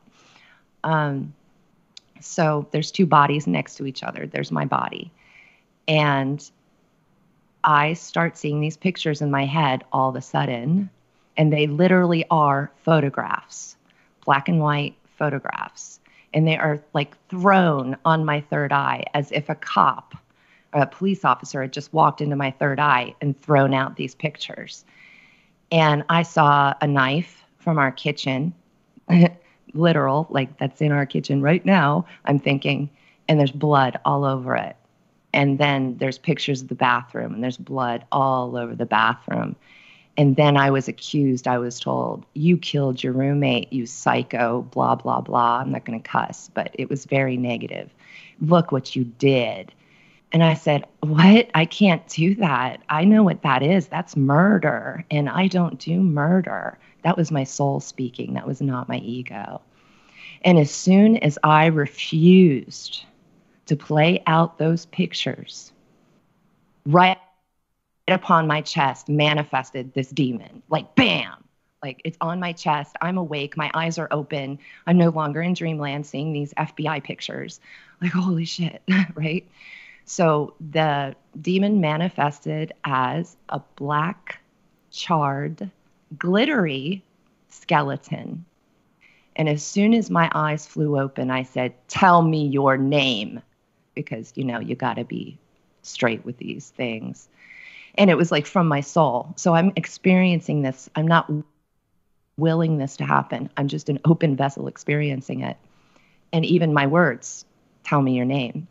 So there's 2 bodies next to each other. There's my body. And I start seeing these pictures in my head all of a sudden, and they literally are photographs, black and white photographs. And they are like thrown on my third eye as if a cop or a police officer had just walked into my third eye and thrown out these pictures. And I saw a knife from our kitchen, literal, like that's in our kitchen right now, I'm thinking, and there's blood all over it. And then there's pictures of the bathroom, and there's blood all over the bathroom. And then I was accused. I was told, you killed your roommate, you psycho, blah, blah, blah. I'm not going to cuss, but it was very negative. Look what you did. And I said, what? I can't do that. I know what that is. That's murder. And I don't do murder. That was my soul speaking. That was not my ego. And as soon as I refused to play out those pictures, right upon my chest manifested this demon, like bam, like it's on my chest. I'm awake. My eyes are open. I'm no longer in dreamland seeing these FBI pictures. Like, holy shit, right? So the demon manifested as a black, charred, glittery skeleton. And as soon as my eyes flew open, I said, "Tell me your name," because, you got to be straight with these things. And it was like from my soul. So I'm experiencing this. I'm not willing this to happen. I'm just an open vessel experiencing it. And even my words, "Tell me your name,"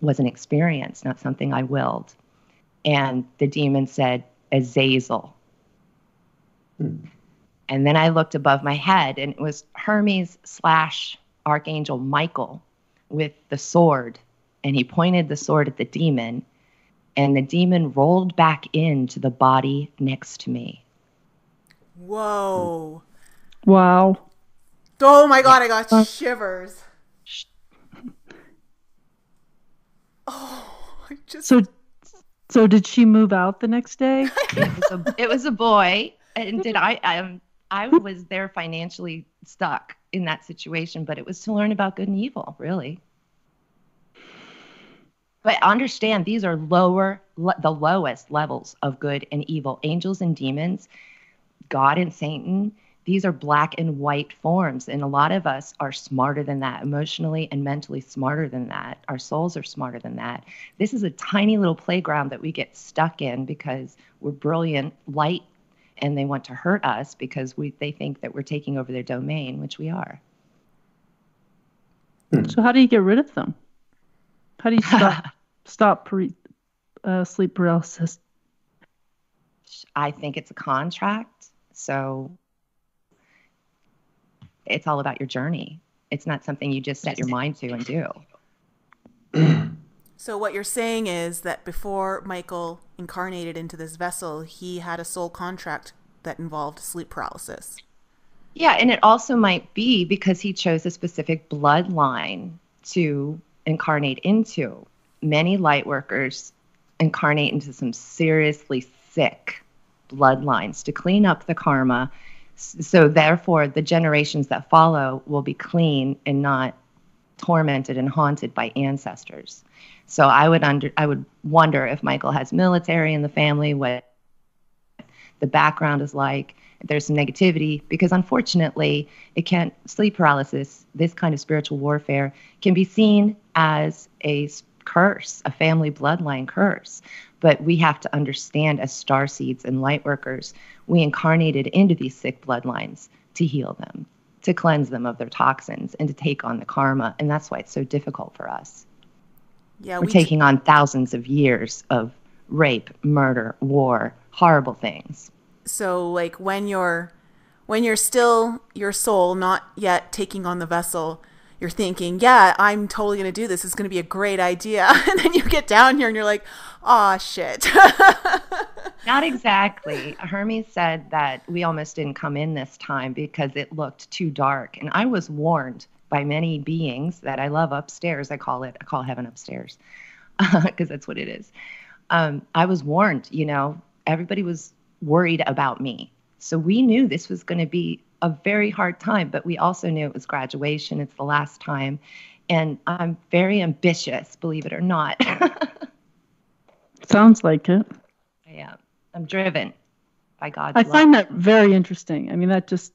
was an experience, not something I willed. And the demon said, "Azazel." And then I looked above my head, and it was Hermes / Archangel Michael with the sword. And he pointed the sword at the demon, and the demon rolled back into the body next to me. Whoa. Wow. Oh my God, I got shivers. Oh, I just... So did she move out the next day? It was a boy. And I was there financially stuck in that situation, but it was to learn about good and evil, really. But understand, these are the lowest levels of good and evil. Angels and demons, God and Satan, these are black and white forms. And a lot of us are smarter than that, emotionally and mentally smarter than that. Our souls are smarter than that. This is a tiny little playground that we get stuck in because we're brilliant, light, and they want to hurt us because they think that we're taking over their domain, which we are. So how do you get rid of them? How do you stop sleep paralysis? I think it's a contract. So it's all about your journey. It's not something you just set your mind to and do. So what you're saying is that before Michael incarnated into this vessel, he had a soul contract that involved sleep paralysis. Yeah, and it also might be because he chose a specific bloodline to incarnate into. Many light workers incarnate into some seriously sick bloodlines to clean up the karma. So therefore, the generations that follow will be clean and not tormented and haunted by ancestors. So I would wonder if Michael has military in the family, what the background is like, if there's some negativity, because unfortunately, sleep paralysis, this kind of spiritual warfare, can be seen as a curse, a family bloodline curse. But we have to understand, as starseeds and light workers, we incarnated into these sick bloodlines to heal them, to cleanse them of their toxins, and to take on the karma. And that's why it's so difficult for us. Yeah, we're taking on thousands of years of rape, murder, war, horrible things. So like when you're still your soul, not yet taking on the vessel, you're thinking, yeah, I'm totally going to do this. It's going to be a great idea. And then you get down here and you're like, aw, shit. Not exactly. Hermes said that we almost didn't come in this time because it looked too dark. And I was warned by many beings that I love upstairs. I call heaven upstairs because that's what it is. I was warned, everybody was worried about me. So we knew this was going to be a very hard time, but we also knew it was graduation. It's the last time. And I'm very ambitious, believe it or not. Sounds like it. Yeah. I'm driven by God's love. I find that very interesting. I mean, that just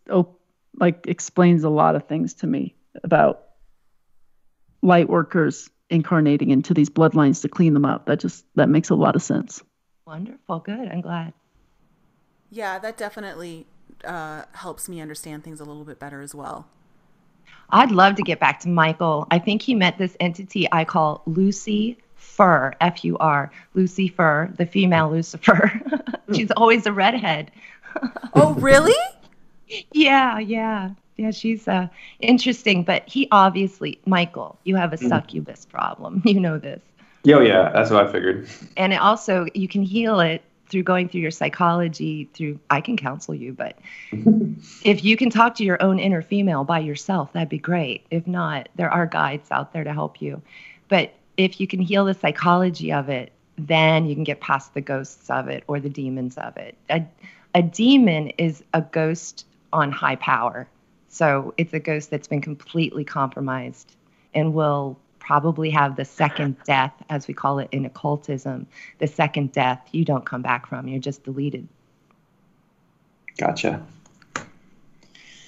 explains a lot of things to me about light workers incarnating into these bloodlines to clean them up. That makes a lot of sense. Wonderful. Good. I'm glad. Yeah, that definitely helps me understand things a little bit better as well. I'd love to get back to Michael. I think he met this entity I call Lucy Fur, F-U-R, Lucy Fur, the female Lucifer. She's always a redhead. Oh, really? Yeah, she's interesting. But he obviously, Michael, you have a succubus problem. You know this. Yeah, that's what I figured. And it also, you can heal it through going through your psychology, I can counsel you, but if you can talk to your own inner female by yourself, that'd be great. If not, there are guides out there to help you. But if you can heal the psychology of it, then you can get past the ghosts of it or the demons of it. A demon is a ghost on high power. So it's a ghost that's been completely compromised and will probably have the second death, as we call it in occultism. The second death you don't come back from. You're just deleted. Gotcha.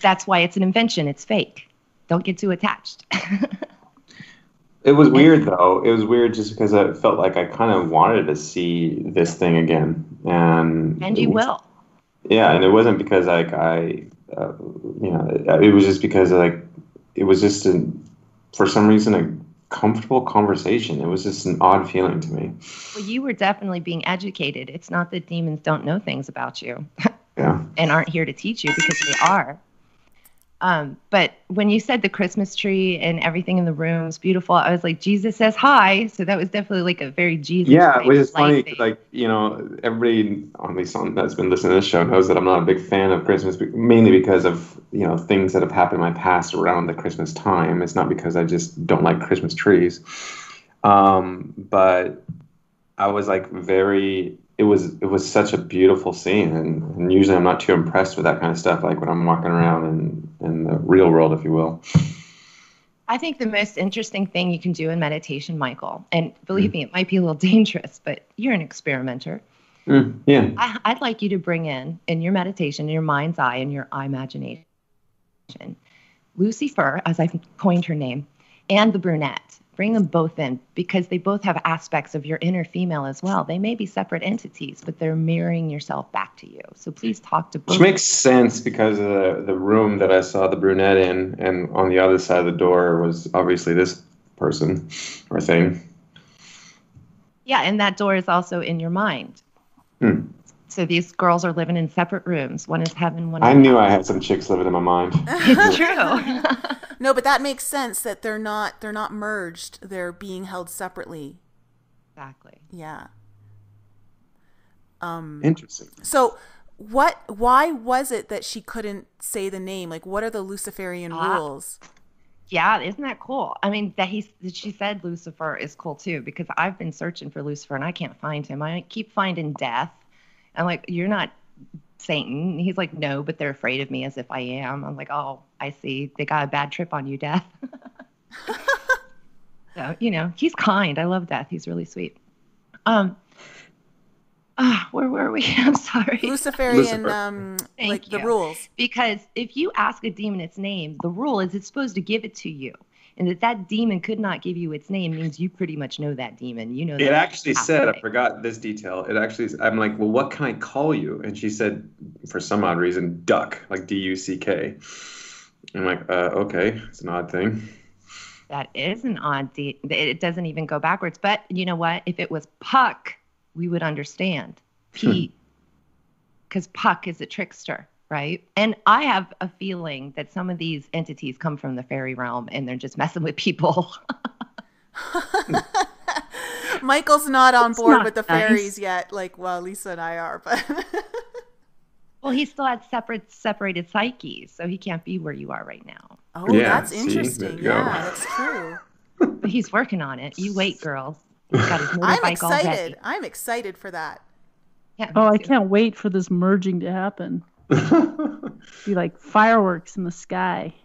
That's why it's an invention. It's fake. Don't get too attached. It was weird, though. It was weird just because I felt like I kind of wanted to see this thing again. And you will. Yeah, and it wasn't because it was just because it was just for some reason a comfortable conversation. It was just an odd feeling to me. Well, you were definitely being educated. It's not that demons don't know things about you. Yeah. And aren't here to teach you, because they are. But when you said the Christmas tree and everything in the room was beautiful, I was like, Jesus says hi. So that was definitely like a very Jesus. Yeah, which is funny. Everybody, at least that's been listening to this show, knows that I'm not a big fan of Christmas, mainly because of, things that have happened in my past around the Christmas time. It's not because I just don't like Christmas trees. But I was it was such a beautiful scene, and usually I'm not too impressed with that kind of stuff, like when I'm walking around in the real world, if you will. I think the most interesting thing you can do in meditation, Michael, and believe me, it might be a little dangerous, but you're an experimenter. Yeah. I'd like you to bring in your meditation, in your mind's eye, and your imagination, Lucifer, as I've coined her name, and the brunette. Bring them both in, because they both have aspects of your inner female as well. They may be separate entities, but they're mirroring yourself back to you. So please talk to both. Which makes sense, because of the room that I saw the brunette in, and on the other side of the door was obviously this person or thing. Yeah, and that door is also in your mind. So these girls are living in separate rooms. One is heaven, one is hell. I knew I had some chicks living in my mind. It's true. No, but that makes sense that they're not merged. They're being held separately. Exactly. Yeah. Interesting. So why was it that she couldn't say the name? Like, what are the Luciferian rules? Yeah, isn't that cool? I mean, that she said Lucifer is cool too, because I've been searching for Lucifer and I can't find him. I keep finding death. I'm like, you're not Satan. He's like, no, but they're afraid of me as if I am. I'm like, oh, I see. They got a bad trip on you, Death. So, he's kind. I love Death. He's really sweet. Where were we? I'm sorry. Luciferian, the rules. Because if you ask a demon its name, the rule is it's supposed to give it to you. And that demon could not give you its name means you pretty much know that demon. You know that. It actually said, I forgot this detail. I'm like, well, what can I call you? And she said, for some odd reason, Duck, like D-U-C-K. I'm like, okay, it's an odd thing. That is an odd it doesn't even go backwards. But you know what? If it was Puck, we would understand. P, because Puck is a trickster. Right. And I have a feeling that some of these entities come from the fairy realm and they're just messing with people. Michael's not on board with the fairies yet. Lisa and I are, but. Well, he still had separated psyches, so he can't be where you are right now. Oh, yeah, that's interesting. Yeah, that's true. But he's working on it. You wait, girl. He's got his motorbike all ready. I'm excited for that. Yeah, I can't wait for this merging to happen. Be like fireworks in the sky.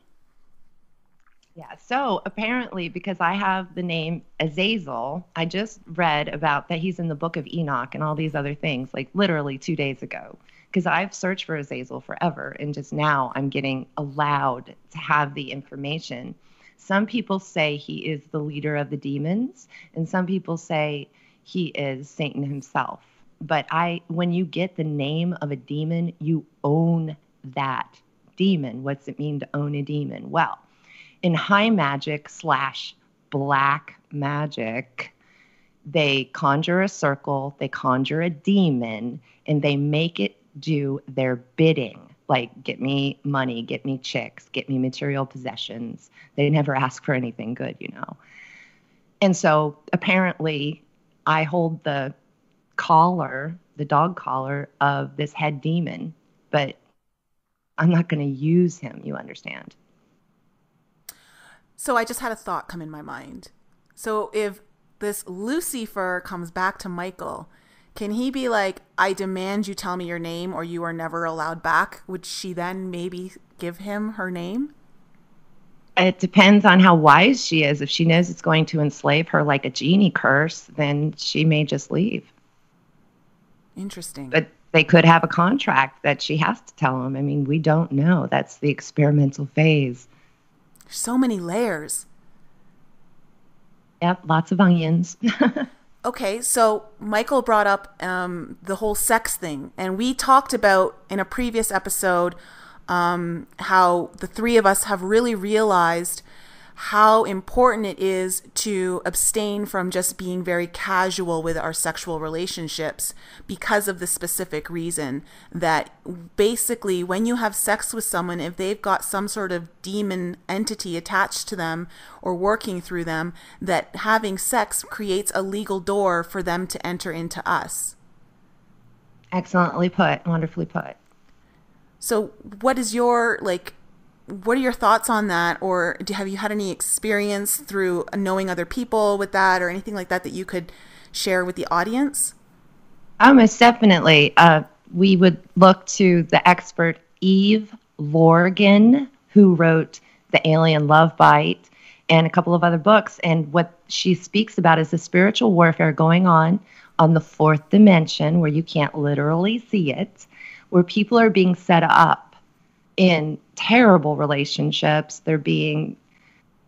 Yeah, so apparently, because I have the name Azazel, I just read about that he's in the book of Enoch and all these other things, like literally 2 days ago. Because I've searched for Azazel forever, and just now I'm getting allowed to have the information. Some people say he is the leader of the demons, and some people say he is Satan himself. But when you get the name of a demon, you own that demon. What's it mean to own a demon? Well, in high magic / black magic, they conjure a circle, they conjure a demon, and they make it do their bidding. Like, get me money, get me chicks, get me material possessions. They never ask for anything good, And so apparently I hold the dog collar of this head demon, but I'm not going to use him, you understand? So I just had a thought come in my mind. So if this Lucifer comes back to Michael, can he be like, I demand you tell me your name or you are never allowed back? Would she then maybe give him her name? It depends on how wise she is. If she knows it's going to enslave her like a genie curse, then she may just leave. Interesting. But they could have a contract that she has to tell them. I mean, we don't know. That's the experimental phase. So many layers. Yep, lots of onions. Okay, so Michael brought up the whole sex thing, and we talked about in a previous episode how the three of us have really realized how important it is to abstain from just being very casual with our sexual relationships because of the specific reason that basically when you have sex with someone, if they've got some sort of demon entity attached to them or working through them, that having sex creates a legal door for them to enter into us. Excellently put. Wonderfully put. So what is your, what are your thoughts on that? Or have you had any experience through knowing other people with that or anything like that that you could share with the audience? Oh, most definitely. We would look to the expert Eve Lorgan, who wrote The Alien Love Bite and a couple of other books. And what she speaks about is the spiritual warfare going on the fourth dimension, where you can't literally see it, where people are being set up in terrible relationships. They're being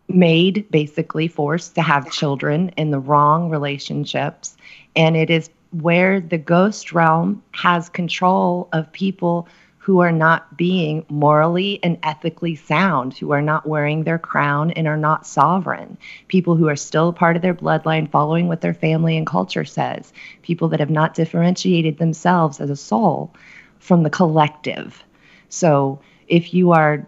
made, basically forced to have children in the wrong relationships. And it is where the ghost realm has control of people who are not being morally and ethically sound, who are not wearing their crown and are not sovereign. People who are still part of their bloodline, following what their family and culture says. People that have not differentiated themselves as a soul from the collective. So if you are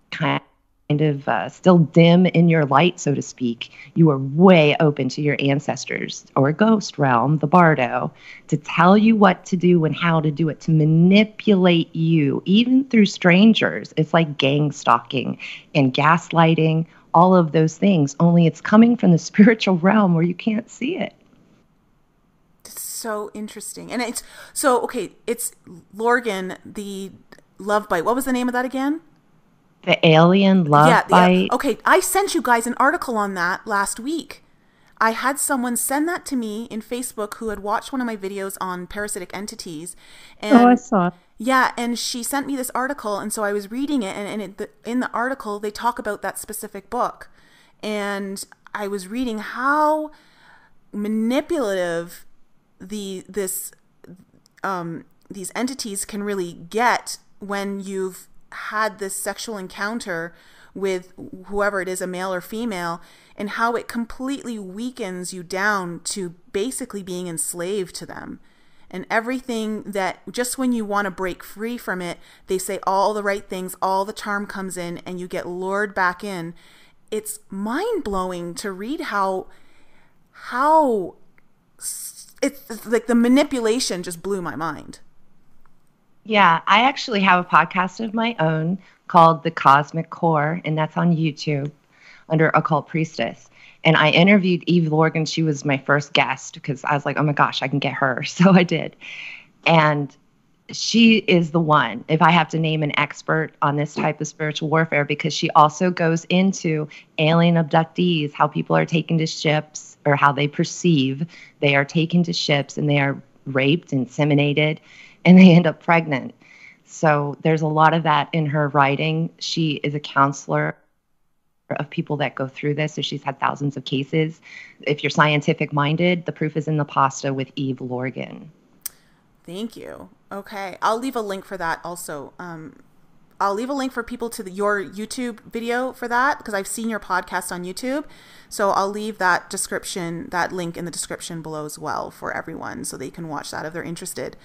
kind of still dim in your light, so to speak, you are way open to your ancestors or ghost realm, the bardo, to tell you what to do and how to do it, to manipulate you, even through strangers. It's like gang stalking and gaslighting, all of those things, only it's coming from the spiritual realm where you can't see it. So interesting. And it's so okay, it's Lorgan, the Love Bite. What was the name of that again? The Alien Love Bite. Okay, I sent you guys an article on that last week. I had someone send that to me in Facebook who had watched one of my videos on parasitic entities. And, I saw it. Yeah, and she sent me this article, and so I was reading it, and in the article they talk about that specific book. And I was reading how manipulative these entities can really get when you've had this sexual encounter with whoever it is, a male or female, and how it completely weakens you down to basically being enslaved to them. And everything that just when you want to break free from it, they say all the right things, all the charm comes in, and you get lured back in. It's mind-blowing to read how it's like the manipulation just blew my mind. Yeah, I actually have a podcast of my own called The Cosmic Core, and that's on YouTube under Occult Priestess. And I interviewed Eve Lorgan. She was my first guest because I was like, oh my gosh, I can get her. So I did. And she is the one, if I have to name an expert on this type of spiritual warfare, because she also goes into alien abductees, how people are taken to ships, or how they perceive they are taken to ships and they are raped, inseminated, and they end up pregnant. So there's a lot of that in her writing. She is a counselor of people that go through this. So she's had thousands of cases. If you're scientific minded, the proof is in the pasta with Eve Lorgan. Thank you. Okay. I'll leave a link for that also. I'll leave a link for people to your YouTube video for that, because I've seen your podcast on YouTube. So I'll leave that link in the description below as well for everyone so they can watch that if they're interested.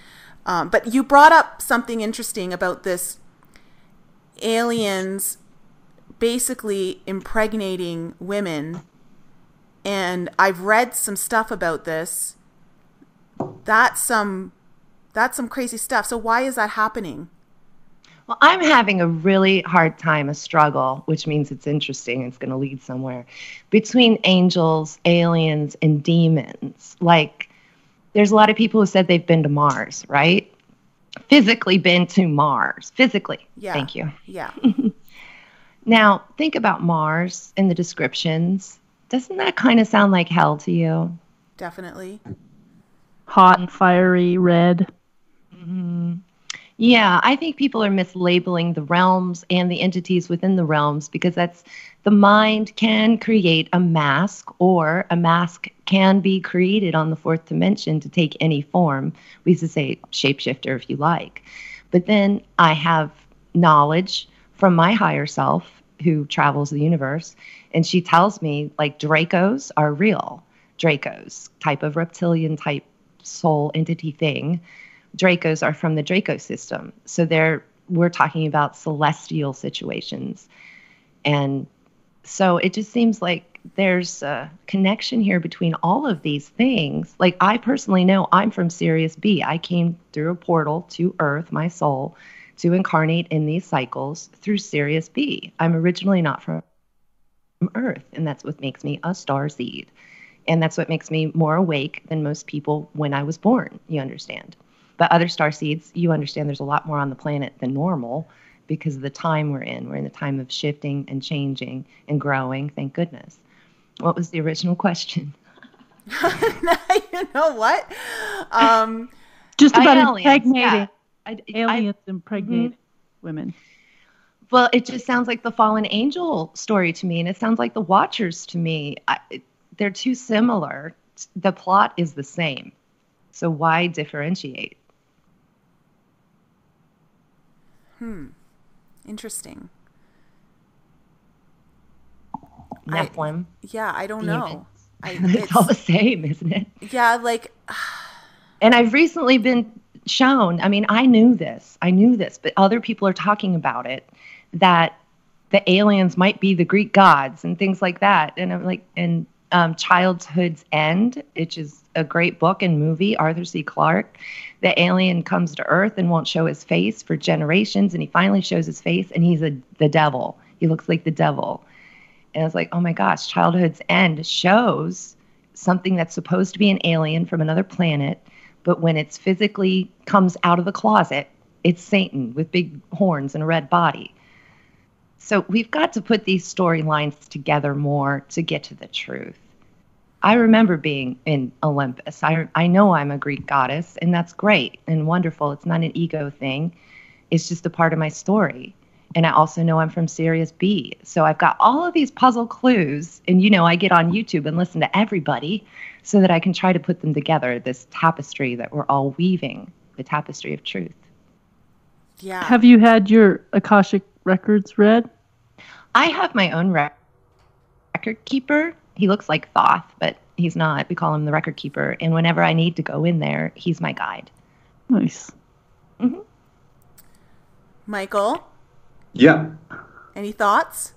But you brought up something interesting about this aliens basically impregnating women. And I've read some stuff about this. That's some crazy stuff. So why is that happening? Well, I'm having a really hard time, a struggle, which means it's interesting. It's going to lead somewhere, between angels, aliens, and demons. Like, there's a lot of people who said they've been to Mars, right? Physically been to Mars. Physically. Yeah. Thank you. Yeah. Now, think about Mars in the descriptions. Doesn't that kind of sound like hell to you? Definitely. Hot, fiery, red. Mm-hmm. Yeah, I think people are mislabeling the realms and the entities within the realms because the mind can create a mask, or a mask can be created on the fourth dimension to take any form. We used to say shapeshifter if you like. But then I have knowledge from my higher self who travels the universe, and she tells me like Dracos are real. Dracos, type of reptilian type soul entity thing. Dracos are from the Draco system. So we're talking about celestial situations. And so it just seems like there's a connection here between all of these things. Like I personally know I'm from Sirius B. I came through a portal to Earth, my soul, to incarnate in these cycles through Sirius B. I'm originally not from Earth, and that's what makes me a star seed. And that's what makes me more awake than most people when I was born, you understand. But other star seeds, you understand there's a lot more on the planet than normal because of the time we're in. We're in the time of shifting and changing and growing, thank goodness. What was the original question? You know what? Just about aliens, impregnating. yeah. Aliens impregnating women. Well, it just sounds like the fallen angel story to me, and it sounds like the Watchers to me. They're too similar. The plot is the same. So why differentiate? Interesting. Nephilim. I don't know. It's all the same, isn't it? Yeah, like... And I've recently been shown, I mean, I knew this, but other people are talking about it, that the aliens might be the Greek gods and things like that. And I'm like, Childhood's End, which is a great book and movie, Arthur C. Clarke. The alien comes to Earth and won't show his face for generations, and he finally shows his face, and he's the devil. He looks like the devil. And I was like, oh my gosh, Childhood's End shows something that's supposed to be an alien from another planet, but when it's physically comes out of the closet, it's Satan with big horns and a red body. So we've got to put these storylines together more to get to the truth. I remember being in Olympus. I know I'm a Greek goddess, and that's great and wonderful. It's not an ego thing. It's just a part of my story. And I also know I'm from Sirius B. So I've got all of these puzzle clues, and I get on YouTube and listen to everybody so that I can try to put them together, this tapestry that we're all weaving, the tapestry of truth. Yeah. Have you had your Akashic records read? I have my own record keeper. He looks like Thoth, but he's not. We call him the record keeper. And whenever I need to go in there, he's my guide. Nice. Mm-hmm. Michael? Yeah. Any thoughts?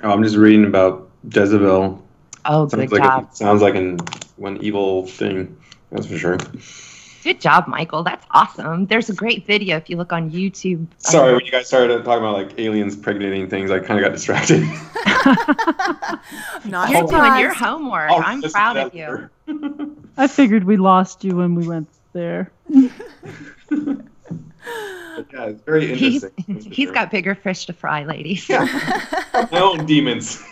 Oh, I'm just reading about Jezebel. Oh, good job. Sounds like one evil thing. That's for sure. Good job, Michael. That's awesome. There's a great video if you look on YouTube. Sorry, when you guys started talking about like aliens impregnating things, I kind of got distracted. You're doing your homework. I'm proud of you. I figured we lost you when we went there. Yeah, it's very interesting. He's got bigger fish to fry, ladies. Yeah. My own demons.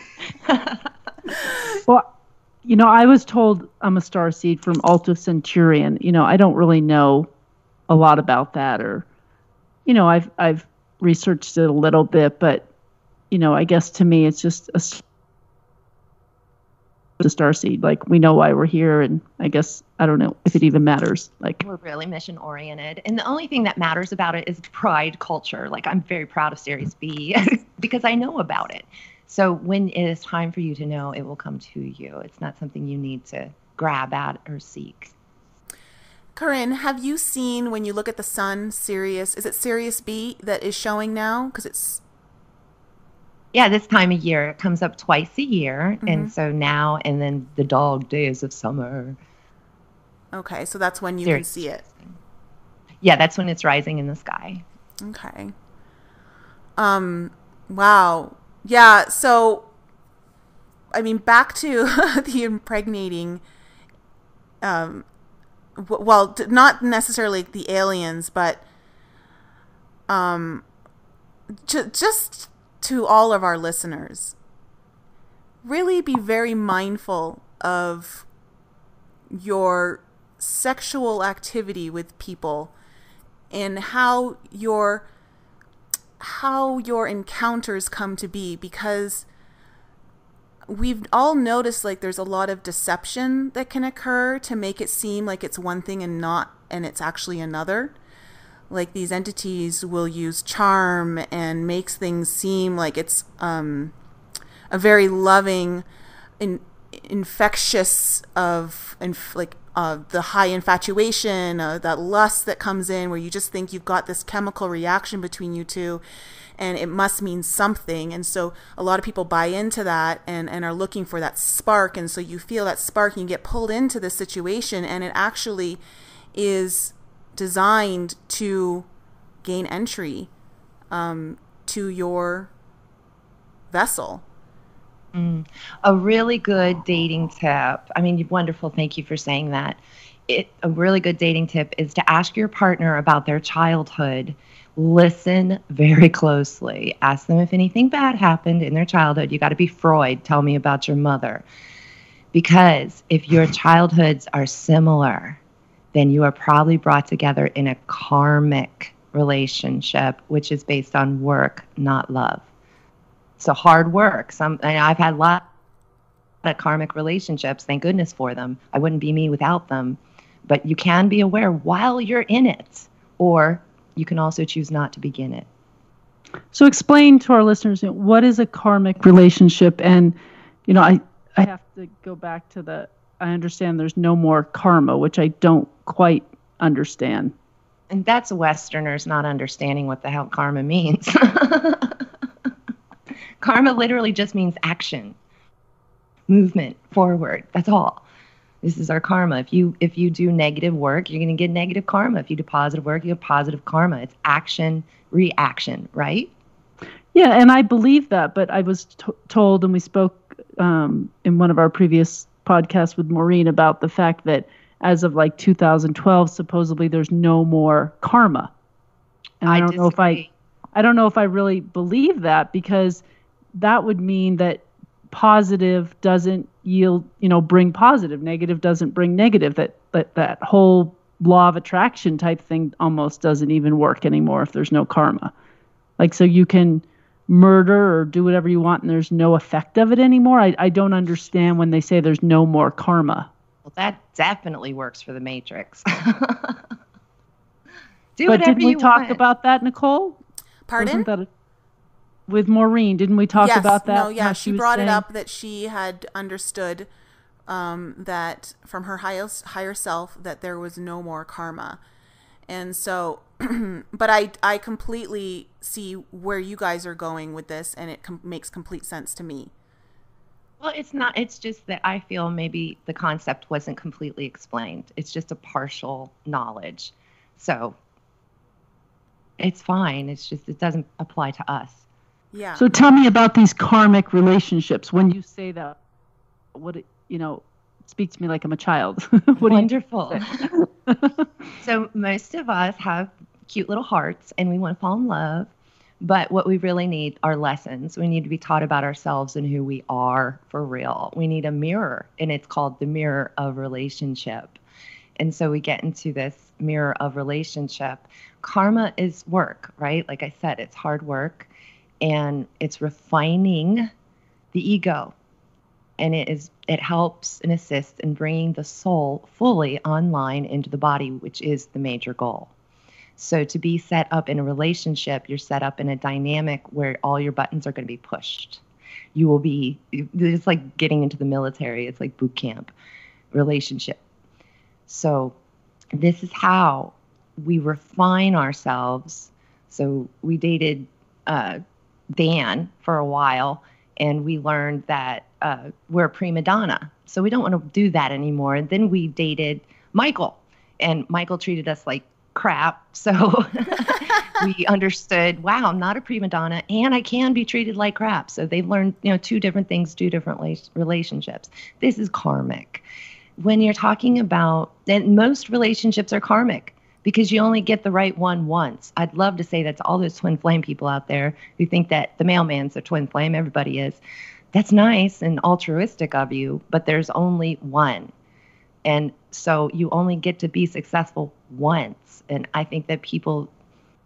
Well, I was told I'm a starseed from Alta Centurion. I don't really know a lot about that, or, I've researched it a little bit, but, I guess to me it's just a starseed. Like, we know why we're here, and I guess I don't know if it even matters. Like, we're really mission oriented, and the only thing that matters about it is pride culture. Like, I'm very proud of Sirius B because I know about it. So when it is time for you to know, it will come to you. It's not something you need to grab at or seek. Korinne, have you seen, when you look at the sun, Sirius, is it Sirius B that is showing now? Because it's... Yeah, this time of year. It comes up twice a year. Mm-hmm. And so now, and then the dog days of summer. Okay, so that's when you can see it. Yeah, that's when it's rising in the sky. Okay. Wow. Yeah, so, I mean, back to the impregnating, well, not necessarily the aliens, but just to all of our listeners, really be very mindful of your sexual activity with people and how your encounters come to be, because we've all noticed like there's a lot of deception that can occur to make it seem like it's one thing and it's actually another. Like these entities will use charm and makes things seem like it's a very loving, infectious the high infatuation, that lust that comes in where you just think you've got this chemical reaction between you two and it must mean something. And so a lot of people buy into that and are looking for that spark. And so you feel that spark and you get pulled into the situation, and it actually is designed to gain entry to your vessel. A really good dating tip. I mean, wonderful. Thank you for saying that. A really good dating tip is to ask your partner about their childhood. Listen very closely. Ask them if anything bad happened in their childhood. You got to be Freud. Tell me about your mother. Because if your childhoods are similar, then you are probably brought together in a karmic relationship, which is based on work, not love. So hard work. I've had a lot of karmic relationships. Thank goodness for them. I wouldn't be me without them. But you can be aware while you're in it, or you can also choose not to begin it. So explain to our listeners, what is a karmic relationship? And, I have to go back to I understand there's no more karma, which I don't quite understand. And that's Westerners not understanding what the hell karma means. Karma literally just means action, movement, forward. That's all. This is our karma. If you do negative work, you're going to get negative karma. If you do positive work, you get positive karma. It's action, reaction, right? Yeah, and I believe that, but I was told, and we spoke in one of our previous podcasts with Maureen about the fact that as of like 2012, supposedly there's no more karma. And I don't know if I really believe that, because that would mean that positive doesn't bring positive, negative doesn't bring negative, that whole law of attraction type thing almost doesn't even work anymore if there's no karma. Like, so you can murder or do whatever you want and there's no effect of it anymore. I don't understand when they say there's no more karma. Well, that definitely works for the Matrix. But didn't we talk about that, Nicole? Pardon? With Maureen, didn't we talk about that? No, yeah, she brought it up that she had understood that from her higher self that there was no more karma. And so, but I completely see where you guys are going with this, and it makes complete sense to me. Well, it's just that I feel maybe the concept wasn't completely explained. It's just a partial knowledge. So it's fine. It's just, it doesn't apply to us. Yeah. So tell me about these karmic relationships. When you say that, speak to me like I'm a child. Wonderful. So most of us have cute little hearts and we want to fall in love. But what we really need are lessons. We need to be taught about ourselves and who we are for real. We need a mirror, and it's called the mirror of relationship. And so we get into this mirror of relationship. Karma is work, right? Like I said, it's hard work. And it's refining the ego. And it helps and assists in bringing the soul fully online into the body, which is the major goal. So to be set up in a relationship, you're set up in a dynamic where all your buttons are going to be pushed. It's like getting into the military. It's like boot camp relationship. So this is how we refine ourselves. So we dated Dan for a while, and we learned that we're a prima donna. So we don't want to do that anymore. And then we dated Michael, and Michael treated us like crap. So we understood, wow, I'm not a prima donna and I can be treated like crap. So they've learned, two different things, two different relationships. This is karmic. When you're talking about, and most relationships are karmic. because you only get the right one once. I'd love to say that to all those twin flame people out there who think that the mailman's a twin flame. Everybody is. That's nice and altruistic of you, but there's only one. And so you only get to be successful once. And I think that people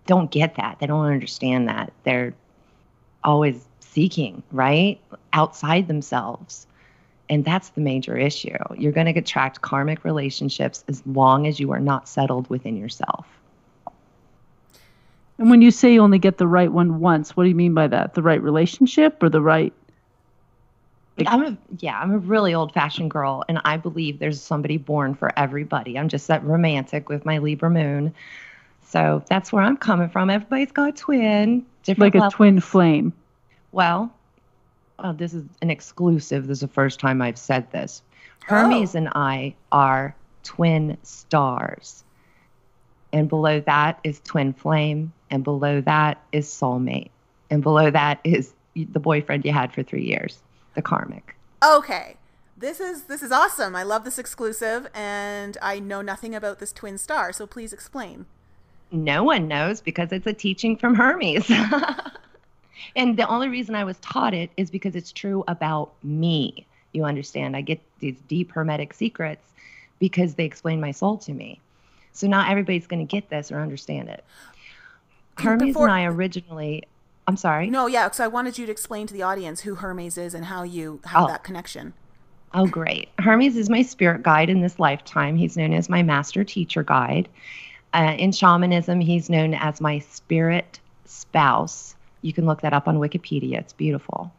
don't get that. They don't understand that. They're always seeking, right? Outside themselves. And that's the major issue. You're going to attract karmic relationships as long as you are not settled within yourself. And when you say you only get the right one once, what do you mean by that? The right relationship or the right? I'm a really old-fashioned girl, and I believe there's somebody born for everybody. I'm just that romantic with my Libra moon. So that's where I'm coming from. Everybody's got a twin. Like a twin flame. Well, this is an exclusive. This is the first time I've said this. Hermes and I are twin stars. And below that is twin flame. And below that is soulmate. And below that is the boyfriend you had for 3 years. The karmic. Okay. This is awesome. I love this exclusive, and I know nothing about this twin star, so please explain. No one knows because it's a teaching from Hermes. And the only reason I was taught it is because it's true about me. You understand? I get these deep hermetic secrets because they explain my soul to me. So not everybody's going to get this or understand it. Hermes and I originally... I'm sorry? No, yeah, so I wanted you to explain to the audience who Hermes is and how you have that connection. Oh, great. Hermes is my spirit guide in this lifetime. He's known as my master teacher guide. In shamanism, he's known as my spirit spouse. You can look that up on Wikipedia. It's beautiful.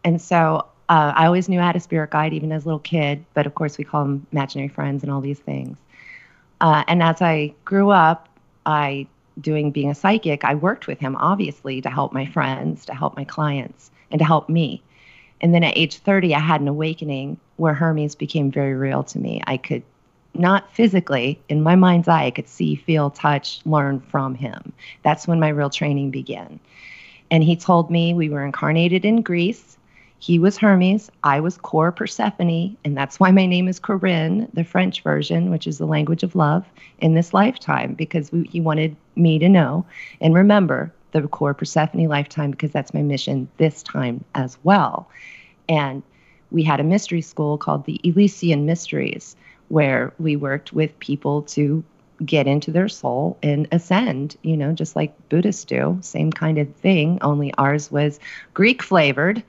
And so I always knew I had a spirit guide, even as a little kid. But, of course, we call them imaginary friends and all these things. And as I grew up, being a psychic, I worked with him, obviously, to help my friends, to help my clients, and to help me. And then at age 30, I had an awakening where Hermes became very real to me. I could, not physically, in my mind's eye, I could see, feel, touch, learn from him. That's when my real training began. And he told me we were incarnated in Greece. He was Hermes, I was Core Persephone, and that's why my name is Korinne, the French version, which is the language of love, in this lifetime, because he wanted me to know and remember the Core Persephone lifetime, because that's my mission this time as well. And we had a mystery school called the Elysian Mysteries, where we worked with people to get into their soul and ascend, just like Buddhists do. Same kind of thing, only ours was Greek flavored.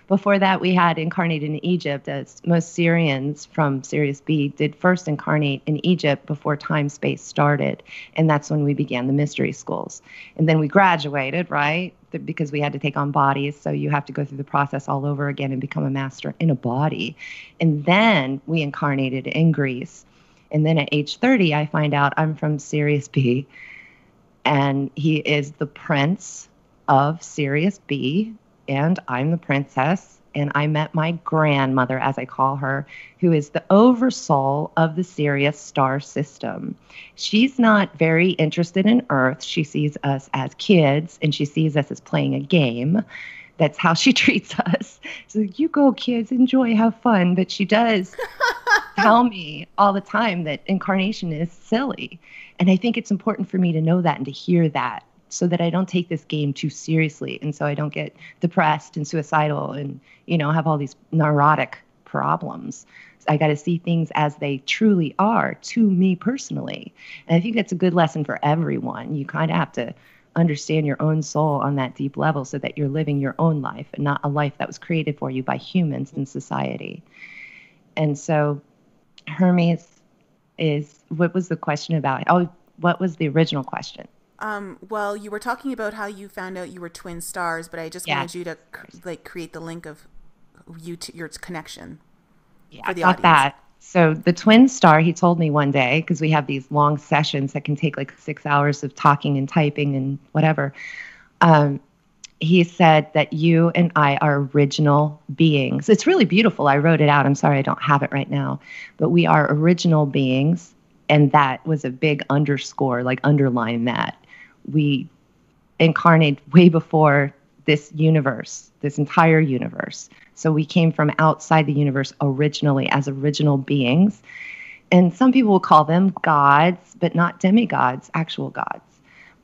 Before that, we had incarnated in Egypt, as most Syrians from Sirius B did first incarnate in Egypt before time-space started. And that's when we began the mystery schools. And then we graduated, right? Because we had to take on bodies. So you have to go through the process all over again and become a master in a body. And then we incarnated in Greece. And then at age 30, I find out I'm from Sirius B. And he is the prince of Sirius B. And I'm the princess, and I met my grandmother, as I call her, who is the oversoul of the Sirius star system. She's not very interested in Earth. She sees us as kids, and she sees us as playing a game. That's how she treats us. She's like, you go, kids, enjoy, have fun. But she does tell me all the time that incarnation is silly. And I think it's important for me to know that and to hear that, so that I don't take this game too seriously, and so I don't get depressed and suicidal and, have all these neurotic problems. So I got to see things as they truly are to me personally. And I think that's a good lesson for everyone. You kind of have to understand your own soul on that deep level so that you're living your own life and not a life that was created for you by humans in society. And so Hermes is, what was the question about? Oh, what was the original question? Well, you were talking about how you found out you were twin stars, but I just wanted you to create the link of your connection. Yeah, for the audience. That. So the twin star, he told me one day, because we have these long sessions that can take like 6 hours of talking and typing and whatever. He said that you and I are original beings. It's really beautiful. I wrote it out. I'm sorry I don't have it right now. But we are original beings. And that was a big underscore, like underline that. We incarnated way before this universe, this entire universe. So we came from outside the universe originally as original beings. And some people will call them gods, but not demigods, actual gods.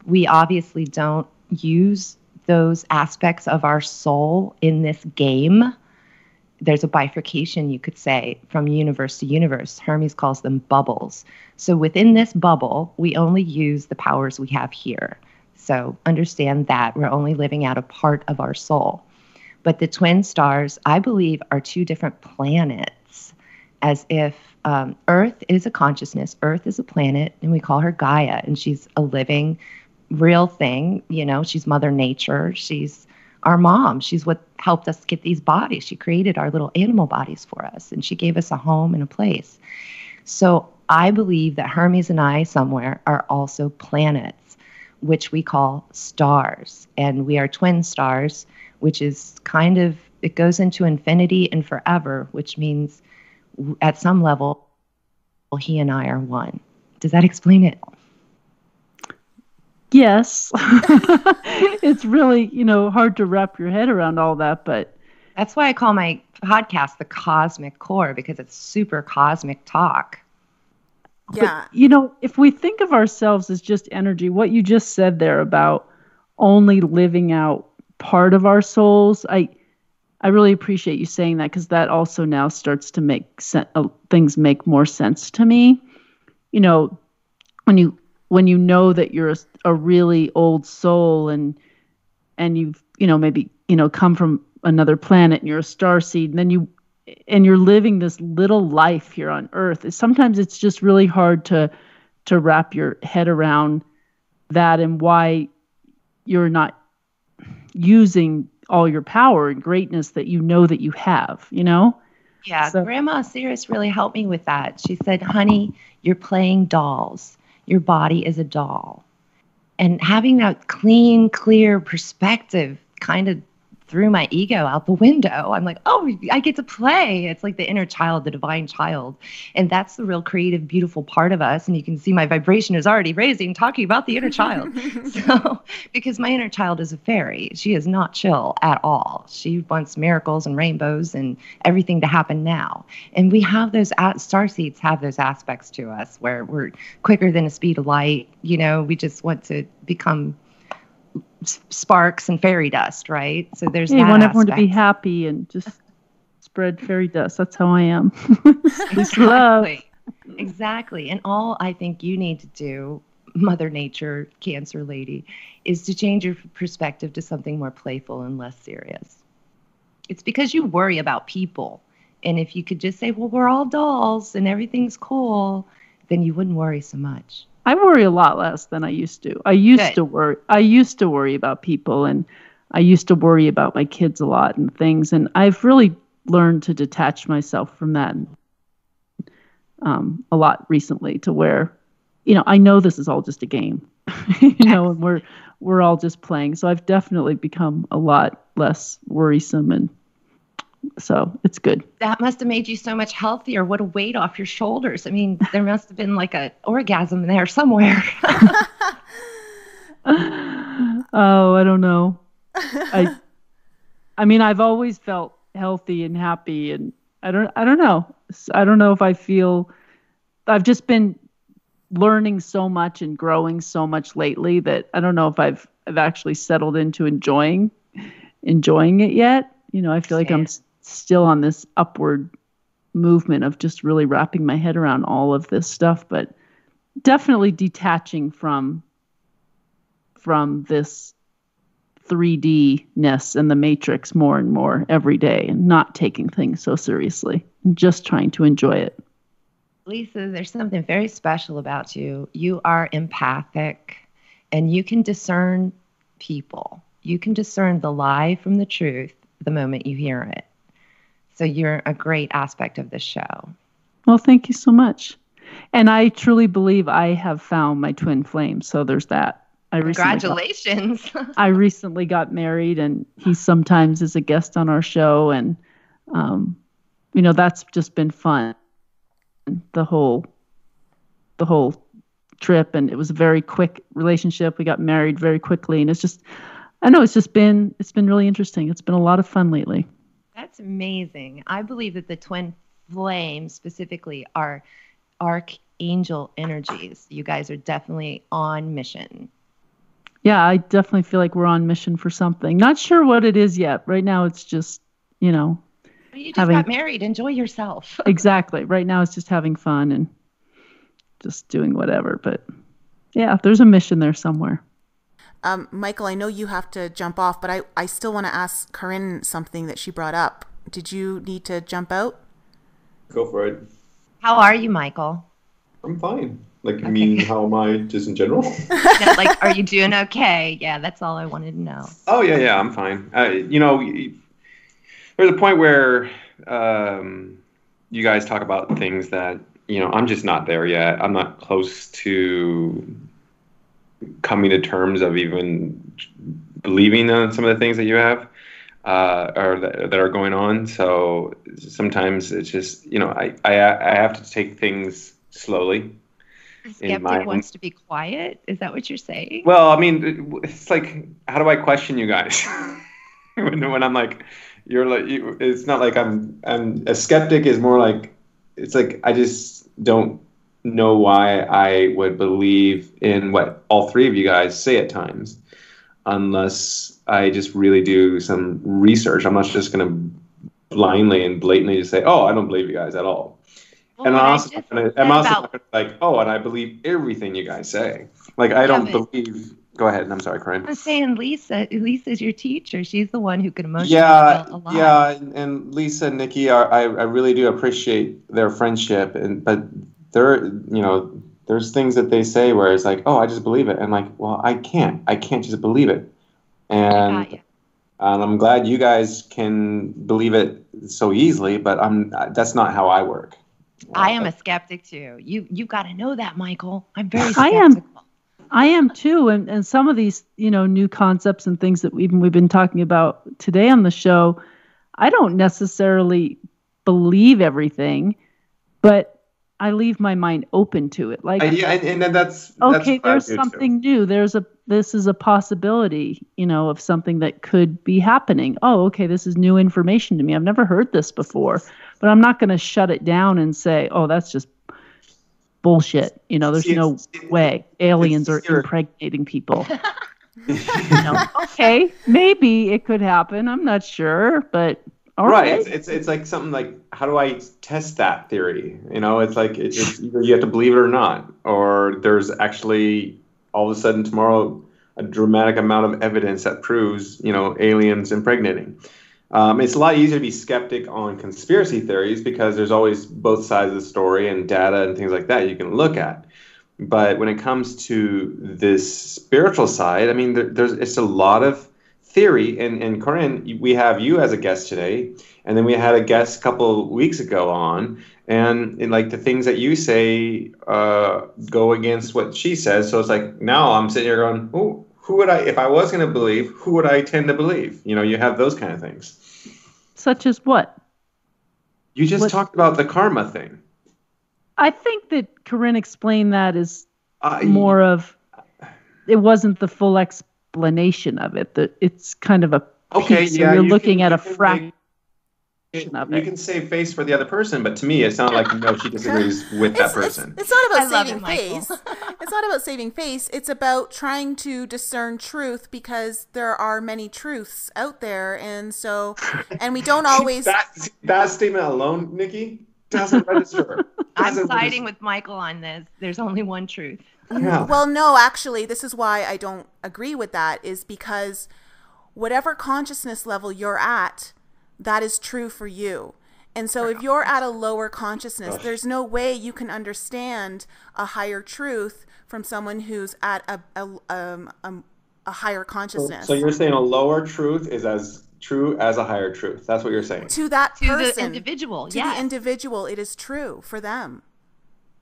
We obviously don't use those aspects of our soul in this game. There's a bifurcation, you could say, from universe to universe. Hermes calls them bubbles. So within this bubble, we only use the powers we have here. So understand that we're only living out a part of our soul. But the twin stars, I believe, are two different planets, as if Earth is a consciousness, Earth is a planet, and we call her Gaia, and she's a living, real thing. You know, she's Mother Nature. She's our mom. She's what helped us get these bodies. She created our little animal bodies for us, and she gave us a home and a place. So I believe that Hermes and I somewhere are also planets, which we call stars. And we are twin stars, which is kind of, it goes into infinity and forever, which means at some level, he and I are one. Does that explain it? Yes. It's really, hard to wrap your head around all that, but that's why I call my podcast The Cosmic Core, because it's super cosmic talk. Yeah. But, if we think of ourselves as just energy, what you just said there about only living out part of our souls, I really appreciate you saying that, because that also now starts to make things make more sense to me. When you know that you're a really old soul and you've maybe come from another planet and you're a starseed, and you're living this little life here on Earth. Sometimes it's just really hard to wrap your head around that and why you're not using all your power and greatness that that you have, Yeah, so Grandma Cirrus really helped me with that. She said, honey, you're playing dolls. Your body is a doll. And having that clean, clear perspective kind of threw my ego out the window. I'm like, oh, I get to play. It's like the inner child, the divine child. And that's the real creative, beautiful part of us. And you can see my vibration is already raising, talking about the inner child. So, because my inner child is a fairy. She is not chill at all. She wants miracles and rainbows and everything to happen now. And we have those, starseeds have those aspects to us where we're quicker than a speed of light. We just want to become sparks and fairy dust, right? So there's that. You want everyone to be happy and just spread fairy dust. That's how I am. Exactly. And all I think you need to do, Mother Nature, Cancer lady, is to change your perspective to something more playful and less serious. It's because you worry about people. And if you could just say, well, we're all dolls and everything's cool, then you wouldn't worry so much. I worry a lot less than I used to. I used to worry about people, and I used to worry about my kids a lot and things. And I've really learned to detach myself from that a lot recently, to where, I know this is all just a game, and we're all just playing. So I've definitely become a lot less worrisome, and so it's good. That must have made you so much healthier. What a weight off your shoulders. I mean, there must have been like an orgasm there somewhere. Oh, I don't know. I mean, I've always felt healthy and happy, and I don't know. I don't know if I've just been learning so much and growing so much lately that I don't know if I've actually settled into enjoying it yet. I feel like I'm still on this upward movement of just really wrapping my head around all of this stuff, but definitely detaching from this 3D-ness and the matrix more and more every day, and not taking things so seriously and just trying to enjoy it. Lisa, there's something very special about you. You are empathic, and you can discern people. You can discern the lie from the truth the moment you hear it. So you're a great aspect of this show. Well, thank you so much. And I truly believe I have found my twin flame. So there's that. Congratulations. I recently got married, and he sometimes is a guest on our show. And, that's just been fun. The whole trip. And it was a very quick relationship. We got married very quickly. And it's been really interesting. It's been a lot of fun lately. That's amazing. I believe that the twin flames specifically are archangel energies. You guys are definitely on mission. Yeah, I definitely feel like we're on mission for something. Not sure what it is yet. Right now, it's just, you know, you just got married. Enjoy yourself. Exactly. Right now, it's just having fun and just doing whatever. But yeah, there's a mission there somewhere. Michael, I know you have to jump off, but I still want to ask Korinne something that she brought up. Did you need to jump out? Go for it. How are you, Michael? I'm fine. Like, I mean, how am I just in general? No, like, are you doing okay? Yeah, that's all I wanted to know. Oh, yeah, I'm fine. You know, there's a point where you guys talk about things that, you know, I'm just not there yet. I'm not close to coming to terms of even believing on some of the things that you have or that are going on. So sometimes it's just, you know, I have to take things slowly. The skeptic wants to be quiet. Is that what you're saying? Well, I mean, it's like, how do I question you guys when I'm like, you're like, it's not like I'm a skeptic. Is more like, it's like I just don't know why I would believe in what all three of you guys say at times, unless I just really do some research. I'm not just going to blindly and blatantly just say, "Oh, I don't believe you guys at all." Well, and I'm also not gonna, like, "Oh, and I believe everything you guys say." Like, I don't believe. Go ahead. I'm sorry, Korinne. I was saying Lisa's your teacher. She's the one who can emotionally feel a lot. Yeah, and Lisa and Nikki I really do appreciate their friendship, but there's things that they say where it's like, oh, I just believe it. And like, well, I can't just believe it. And I'm glad you guys can believe it so easily, but that's not how I work. I am a skeptic too. You got to know that, Michael. I'm very skeptical. I am too. And some of these, new concepts and things that we've been talking about today on the show, I don't necessarily believe everything, but I leave my mind open to it. Like, and that's okay, there's something new. This is a possibility, of something that could be happening. Oh, okay, this is new information to me. I've never heard this before, but I'm not going to shut it down and say, oh, that's just bullshit. There's no way aliens are impregnating people. Okay, maybe it could happen. I'm not sure, but all right. It's like something like, how do I test that theory? It's like it's either you have to believe it or not, or there's actually all of a sudden tomorrow a dramatic amount of evidence that proves aliens impregnating. It's a lot easier to be skeptic on conspiracy theories because there's always both sides of the story and data and things like that you can look at. But when it comes to this spiritual side, I mean, it's a lot of theory. And Korinne, we have you as a guest today, and then we had a guest a couple of weeks ago on, and like the things that you say go against what she says. So it's like now I'm sitting here going, oh, who would I, if I was going to believe, who would I tend to believe? You have those kind of things. Such as what? You just talked about the karma thing. I think that Korinne explained that as more of, it wasn't the full explanation of it. That it's kind of a piece. You're looking at a fraction of it. You can save face for the other person, but to me, it sounds like she disagrees with that person. It's not about saving face. It's not about saving face. It's about trying to discern truth because there are many truths out there, and we don't always. That statement alone, Nikki, doesn't register. I'm siding with Michael on this. There's only one truth. Yeah. Well, no, actually, this is why I don't agree with that, is because whatever consciousness level you're at, that is true for you. And so if you're at a lower consciousness, there's no way you can understand a higher truth from someone who's at a higher consciousness. So you're saying a lower truth is as true as a higher truth. That's what you're saying. To that person. To the individual, To the individual, it is true for them.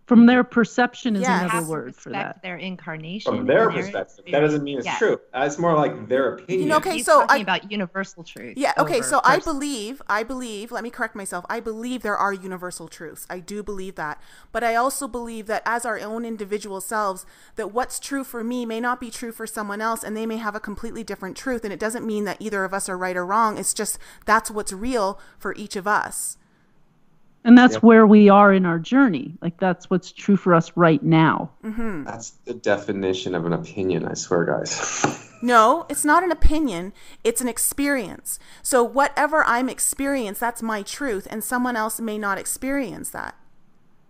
From their perception is another word for that. Their incarnation. From their perspective, that doesn't mean it's true. It's more like their opinion. Okay, He's talking about universal truth. Yeah. Okay. So I believe. Let me correct myself. I believe there are universal truths. I do believe that, but I also believe that as our own individual selves, that what's true for me may not be true for someone else, and they may have a completely different truth. And it doesn't mean that either of us are right or wrong. It's just that's what's real for each of us. And that's where we are in our journey. Like, that's what's true for us right now. Mm-hmm. That's the definition of an opinion, I swear, guys. No, it's not an opinion. It's an experience. So whatever I'm experiencing, that's my truth, and someone else may not experience that.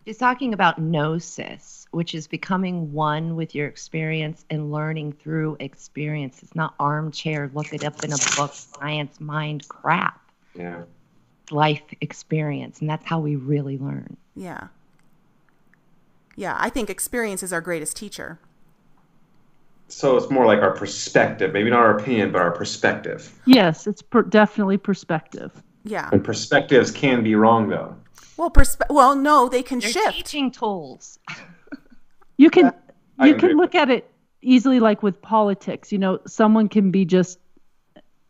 She's talking about gnosis, which is becoming one with your experience and learning through experience. It's not armchair, look it up in a book, science, mind crap. Yeah. Life experience, and that's how we really learn. Yeah. Yeah, I think experience is our greatest teacher. So it's more like our perspective, maybe not our opinion, but our perspective. Yes, it's definitely perspective. Yeah. And perspectives can be wrong, though. Well, no, they can They're shift. teaching tools. You can I can look at it easily, like with politics. You know, someone can be just,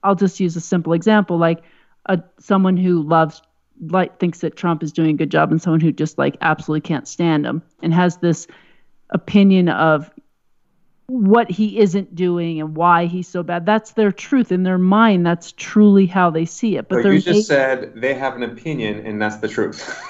I'll just use a simple example, like someone who thinks that Trump is doing a good job, and someone who just like absolutely can't stand him and has this opinion of what he isn't doing and why he's so bad. That's their truth in their mind. That's truly how they see it. But you just said they have an opinion, and that's the truth.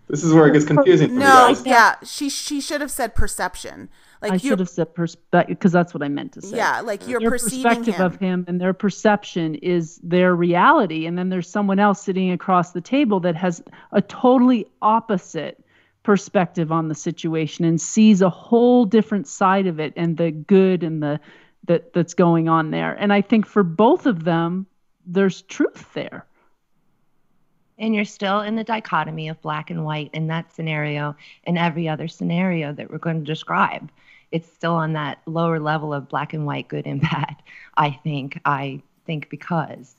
This is where it gets confusing for me, guys. Yeah, she should have said perception. Like I should have said perspective, because that's what I meant to say. Yeah, like you're their perceiving perspective him. of him, and their perception is their reality. And then there's someone else sitting across the table that has a totally opposite perspective on the situation and sees a whole different side of it, and the good and that's going on there. And I think for both of them, there's truth there. And you're still in the dichotomy of black and white in that scenario and every other scenario that we're going to describe. It's still on that lower level of black and white, good and bad, I think because.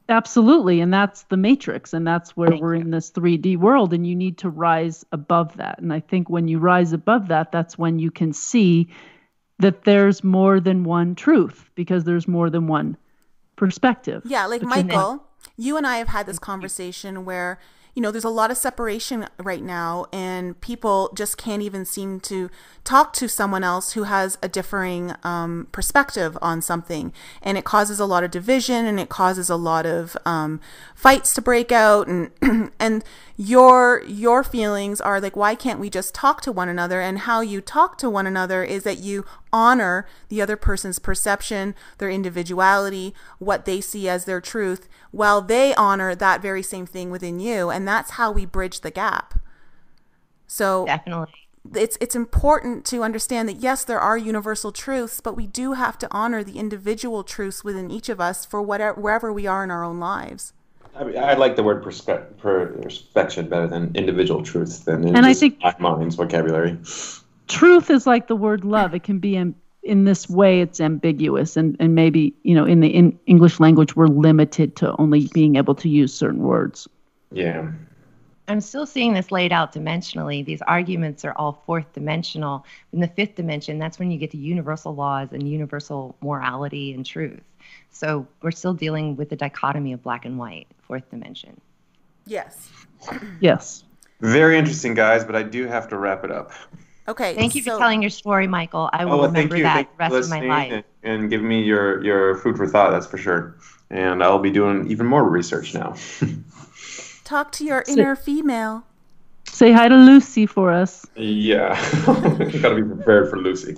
Absolutely. And that's the matrix. And that's where we're in this 3D world, and you need to rise above that. And I think when you rise above that, that's when you can see that there's more than one truth, because there's more than one perspective. Yeah, like Michael, you and I have had this conversation where, you know, there's a lot of separation right now, and people just can't even seem to talk to someone else who has a differing perspective on something. And it causes a lot of division, and it causes a lot of fights to break out. And and your feelings are like, why can't we just talk to one another? And how you talk to one another is that you honor the other person's perception, their individuality, what they see as their truth, while they honor that very same thing within you. And that's how we bridge the gap. So definitely, it's important to understand that, yes, there are universal truths, but we do have to honor the individual truths within each of us for wherever we are in our own lives. I like the word perspection better than individual truth, than I think my mind's vocabulary. Truth is like the word love. It can be in this way, it's ambiguous, and maybe, you know, in the English language, we're limited to only being able to use certain words. Yeah. I'm still seeing this laid out dimensionally. These arguments are all fourth dimensional. In the fifth dimension, that's when you get to universal laws and universal morality and truth. So we're still dealing with the dichotomy of black and white, fourth dimension. Yes. Yes. Very interesting, guys, but I do have to wrap it up. Okay. Thank you for telling your story, Michael. I will remember that the rest of my life. And give me your food for thought, that's for sure. And I'll be doing even more research now. Talk to your inner female. Say hi to Lucy for us. Yeah. Gotta be prepared for Lucy.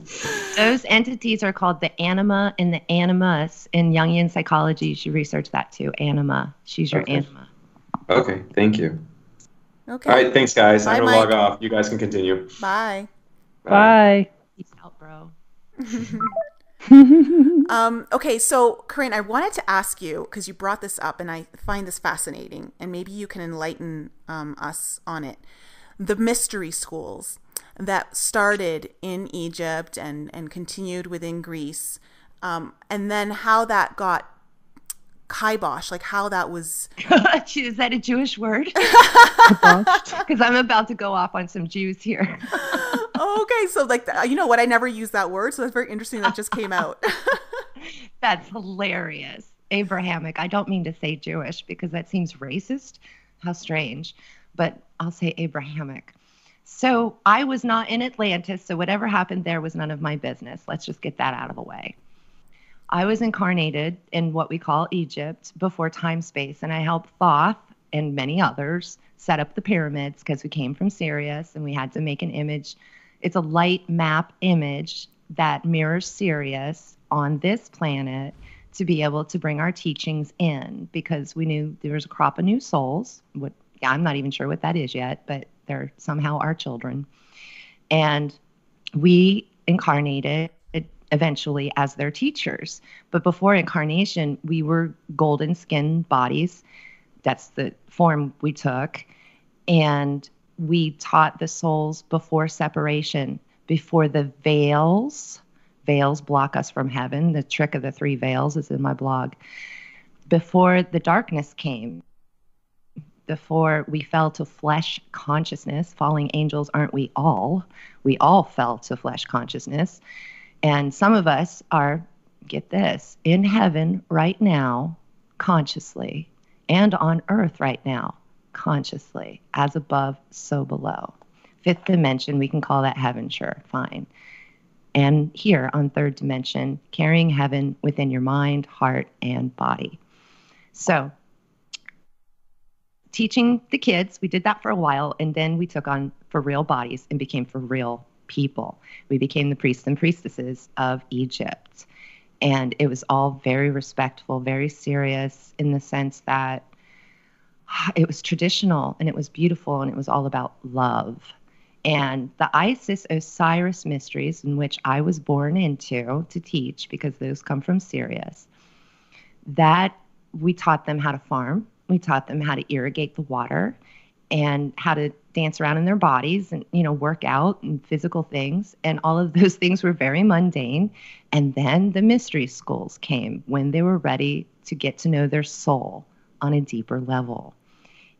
Those entities are called the anima and the animus. In Jungian psychology, you should research that too. Anima. She's your anima. Okay, thank you. Okay. All right, thanks, guys. Bye, I'm gonna Mike. log off. You guys can continue. Bye. Bye. Peace out, bro. Okay, so Korinne, I wanted to ask you, because you brought this up and I find this fascinating, and maybe you can enlighten us on it. The mystery schools that started in Egypt and continued within Greece, and then how that got kibosh, like how that was... Is that a Jewish word? Because I'm about to go off on some Jews here. Okay, so like, you know what? I never used that word, so that's very interesting that just came out. That's hilarious. Abrahamic. I don't mean to say Jewish because that seems racist. How strange. But I'll say Abrahamic. So I was not in Atlantis, so whatever happened there was none of my business. Let's just get that out of the way. I was incarnated in what we call Egypt before time space, and I helped Thoth and many others set up the pyramids because we came from Sirius and we had to make an image. It's a light map image that mirrors Sirius on this planet to be able to bring our teachings in, because we knew there was a crop of new souls. I'm not even sure what that is yet, but they're somehow our children. And we incarnated eventually as their teachers. But before incarnation, we were golden skinned bodies. That's the form we took. And we taught the souls before separation, before the veils block us from heaven. The trick of the 3 veils is in my blog. Before the darkness came, before we fell to flesh consciousness, falling angels, aren't we all? We all fell to flesh consciousness. And some of us are, get this, in heaven right now, consciously, and on earth right now, consciously, as above, so below. 5th dimension, we can call that heaven, sure, fine. And here on 3rd dimension, carrying heaven within your mind, heart, and body. So teaching the kids, we did that for a while, and then we took on for real bodies and became for real people. We became the priests and priestesses of Egypt. And it was all very respectful, very serious, in the sense that it was traditional and it was beautiful and it was all about love. And the Isis-Osiris mysteries, in which I was born into to teach, because those come from Sirius, that we taught them how to farm. We taught them how to irrigate the water and how to dance around in their bodies and, work out and physical things. And all of those things were very mundane. And then the mystery schools came when they were ready to get to know their soul on a deeper level.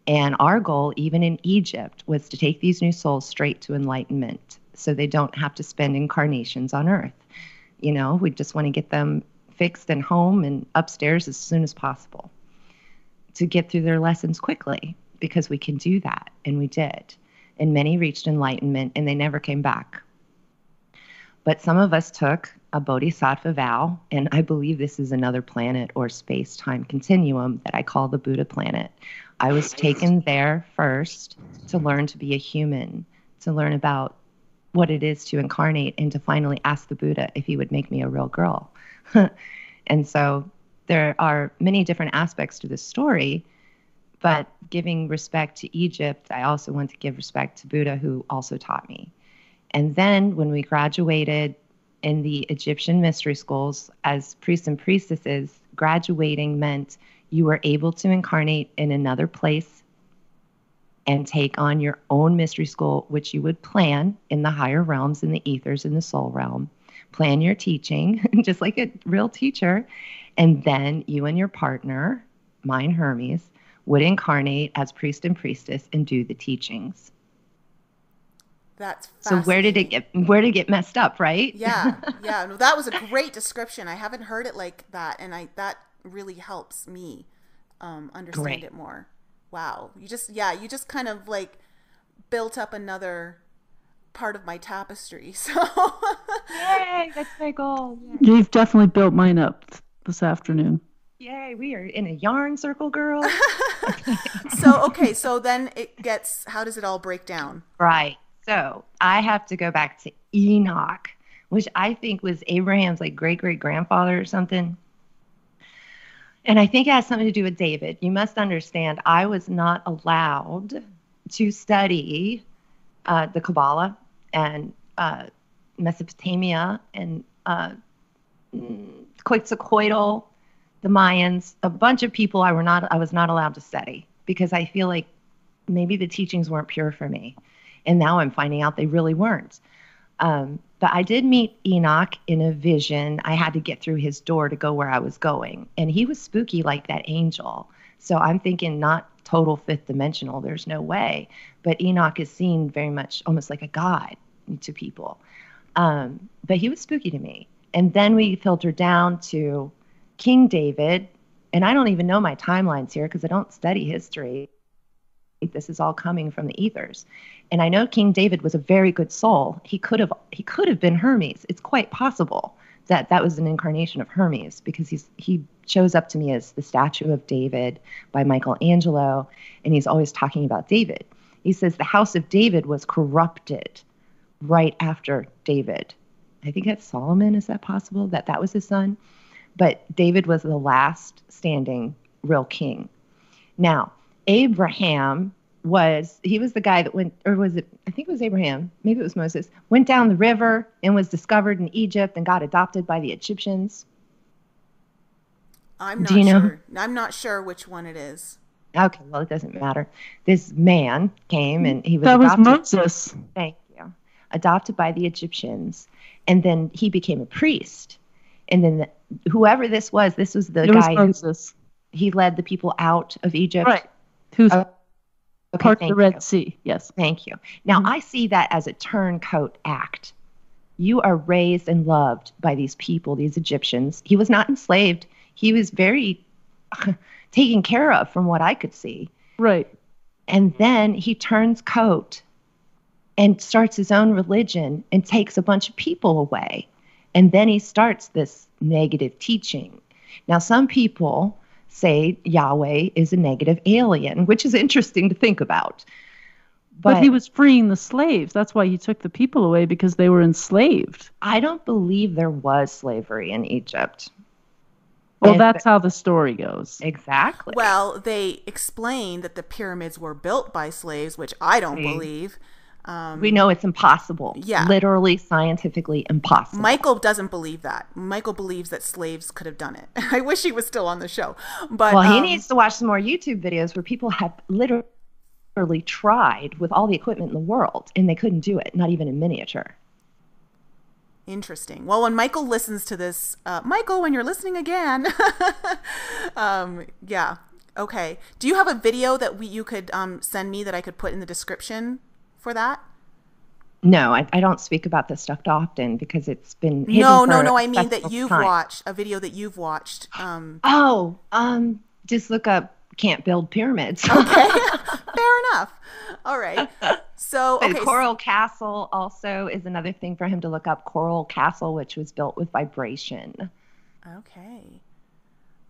And our goal, even in Egypt, was to take these new souls straight to enlightenment so they don't have to spend incarnations on earth. We just want to get them fixed and home and upstairs as soon as possible to get through their lessons quickly, because we can do that. And we did. And many reached enlightenment and they never came back. But some of us took a bodhisattva vow, and I believe this is another planet or space-time continuum that I call the Buddha planet. I was taken there first to learn to be a human, to learn about what it is to incarnate, and to finally ask the Buddha if he would make me a real girl. And so there are many different aspects to this story, but giving respect to Egypt, I also want to give respect to Buddha, who also taught me. And then when we graduated in the Egyptian mystery schools as priests and priestesses, graduating meant you were able to incarnate in another place and take on your own mystery school, which you would plan in the higher realms, in the ethers, in the soul realm. Plan your teaching, just like a real teacher. And then you and your partner, mine Hermes, would incarnate as priest and priestess and do the teachings. That's so where did it get messed up, right? Yeah. No, that was a great description. I haven't heard it like that, and that really helps me understand it more. Wow. You just kind of like built up another part of my tapestry. So yay, that's my goal. Yay. You've definitely built mine up this afternoon. Yay, we are in a yarn circle, girl. So then how does it all break down? Right. So I have to go back to Enoch, which I think was Abraham's great-great-grandfather or something. And I think it has something to do with David. You must understand, I was not allowed to study the Kabbalah and Mesopotamia and Quetzalcoatl, the Mayans, a bunch of people I was not allowed to study, because I feel like maybe the teachings weren't pure for me. And now I'm finding out they really weren't. But I did meet Enoch in a vision. I had to get through his door to go where I was going. And he was spooky like that angel. So I'm thinking not total 5th dimensional. There's no way. But Enoch is seen very much almost like a god to people. But he was spooky to me. And then we filtered down to King David. And I don't even know my timelines here because I don't study history. This is all coming from the ethers. And I know King David was a very good soul. He could have been Hermes. It's quite possible that was an incarnation of Hermes, because he shows up to me as the statue of David by Michelangelo, and he's always talking about David. He says the house of David was corrupted right after David. I think that's Solomon. Is that possible? That was his son? But David was the last standing real king. Now, Abraham was the guy that went, or was it, I think it was Abraham, maybe it was Moses, went down the river and was discovered in Egypt and got adopted by the Egyptians. I'm not sure. I'm not sure which one it is. Okay, well, it doesn't matter. This man came and he was That adopted. was Moses. Thank you. Adopted by the Egyptians. And then he became a priest. And then whoever this was the guy Moses. He led the people out of Egypt. Right. Who's Okay, part of the Red Sea, yes. Thank you. Now, I see that as a turncoat act. You are raised and loved by these people, these Egyptians. He was not enslaved. He was very taken care of from what I could see. Right. And then he turns coat and starts his own religion and takes a bunch of people away. And then he starts this negative teaching. Now, some people say Yahweh is a negative alien, which is interesting to think about. But he was freeing the slaves. That's why he took the people away, because they were enslaved. I don't believe there was slavery in Egypt. Well, that's how the story goes. Exactly. Well, they explain that the pyramids were built by slaves, which I don't believe. We know it's impossible. Yeah. Literally, scientifically impossible. Michael doesn't believe that. Michael believes that slaves could have done it. I wish he was still on the show. But well, he needs to watch some more YouTube videos where people have literally tried with all the equipment in the world, and they couldn't do it, not even in miniature. Interesting. Well, when Michael listens to this, Michael, when you're listening again, yeah, okay. Do you have a video that you could send me that I could put in the description for that? No, I don't speak about this stuff often because it's been hidden No. I mean that you've watched a video that you've watched. Just look up "can't build pyramids." Okay, fair enough. All right. So Coral Castle also is another thing for him to look up. Coral Castle, which was built with vibration. Okay.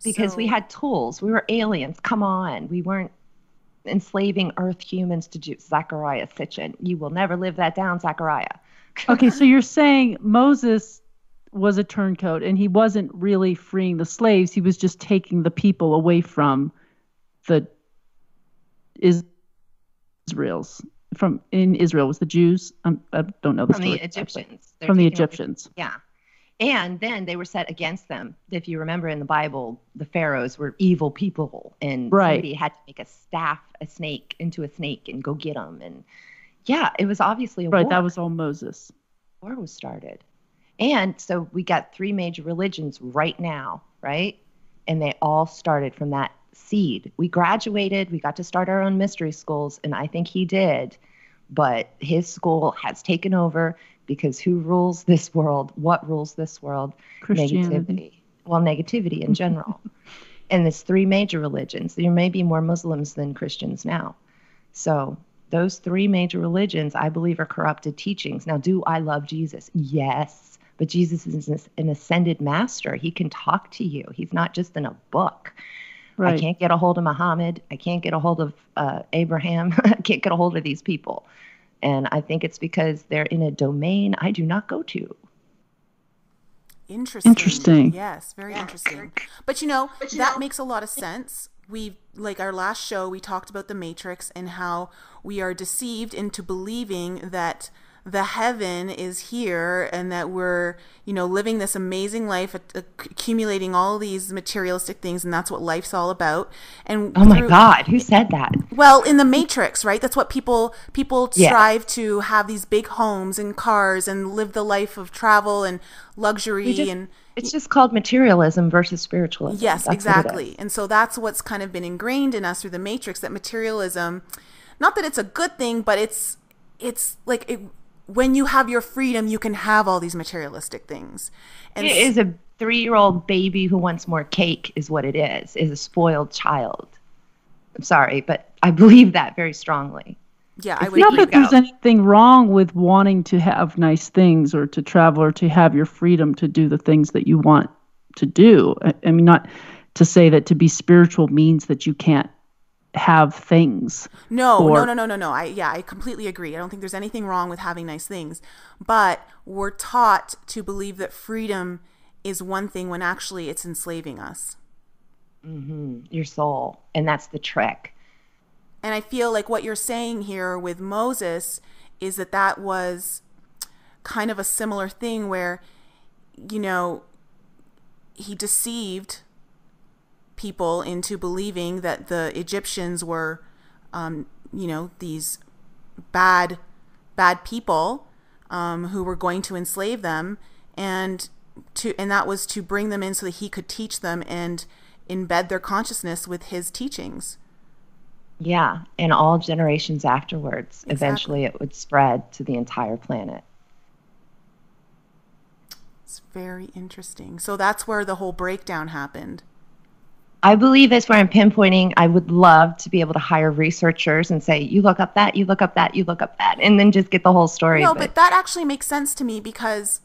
Because we had tools. We were aliens. Come on, we weren't enslaving Earth humans to do. Zechariah Sitchin. You will never live that down, Zechariah. Okay, so you're saying Moses was a turncoat and he wasn't really freeing the slaves. He was just taking the people away from the Israel's. In Israel was the Jews. I don't know the story. From the Egyptians. From the Egyptians. Yeah. And then they were set against them. If you remember in the Bible, the pharaohs were evil people, and somebody had to make a snake into a snake and go get them. And yeah, it was obviously a war. Right, that was all Moses. War was started. And so we got 3 major religions right now, right? And they all started from that seed. We graduated, we got to start our own mystery schools, and I think he did. But his school has taken over. Because who rules this world? What rules this world? Negativity. Well, negativity in general. And there's 3 major religions. There may be more Muslims than Christians now. So those 3 major religions, I believe, are corrupted teachings. Now, do I love Jesus? Yes. But Jesus is an ascended master. He can talk to you. He's not just in a book. Right. I can't get a hold of Muhammad. I can't get a hold of Abraham. I can't get a hold of these people. And I think it's because they're in a domain I do not go to. Interesting. Yes, very interesting. But that makes a lot of sense. Like our last show, we talked about the Matrix and how we are deceived into believing that the heaven is here and that we're, living this amazing life, accumulating all these materialistic things, and that's what life's all about. And oh my God, who said that? Well, in the Matrix, right? That's what people strive to have, these big homes and cars and live the life of travel and luxury. It's just called materialism versus spiritualism. Yes, that's exactly. And so that's what's kind of been ingrained in us through the Matrix, that materialism, not that it's a good thing, but it's like when you have your freedom, you can have all these materialistic things. And it is a 3-year-old baby who wants more cake is what it is a spoiled child. I'm sorry, but I believe that very strongly. Yeah, I It's would not agree. that there's anything wrong with wanting to have nice things or to travel or to have your freedom to do the things that you want to do. I mean, not to say that to be spiritual means that you can't have things. No. I completely agree. I don't think there's anything wrong with having nice things, but we're taught to believe that freedom is one thing when actually it's enslaving us. Your soul, and that's the trick. And I feel like what you're saying here with Moses is that was kind of a similar thing where, you know, he deceived people into believing that the Egyptians were, you know, these bad people who were going to enslave them, and that was to bring them in so that he could teach them and embed their consciousness with his teachings. Yeah, and all generations afterwards, Exactly. Eventually it would spread to the entire planet. It's very interesting. So that's where the whole breakdown happened. I believe that's where I'm pinpointing. I would love to be able to hire researchers and say, you look up that, you look up that, you look up that, and then just get the whole story. No, but that actually makes sense to me because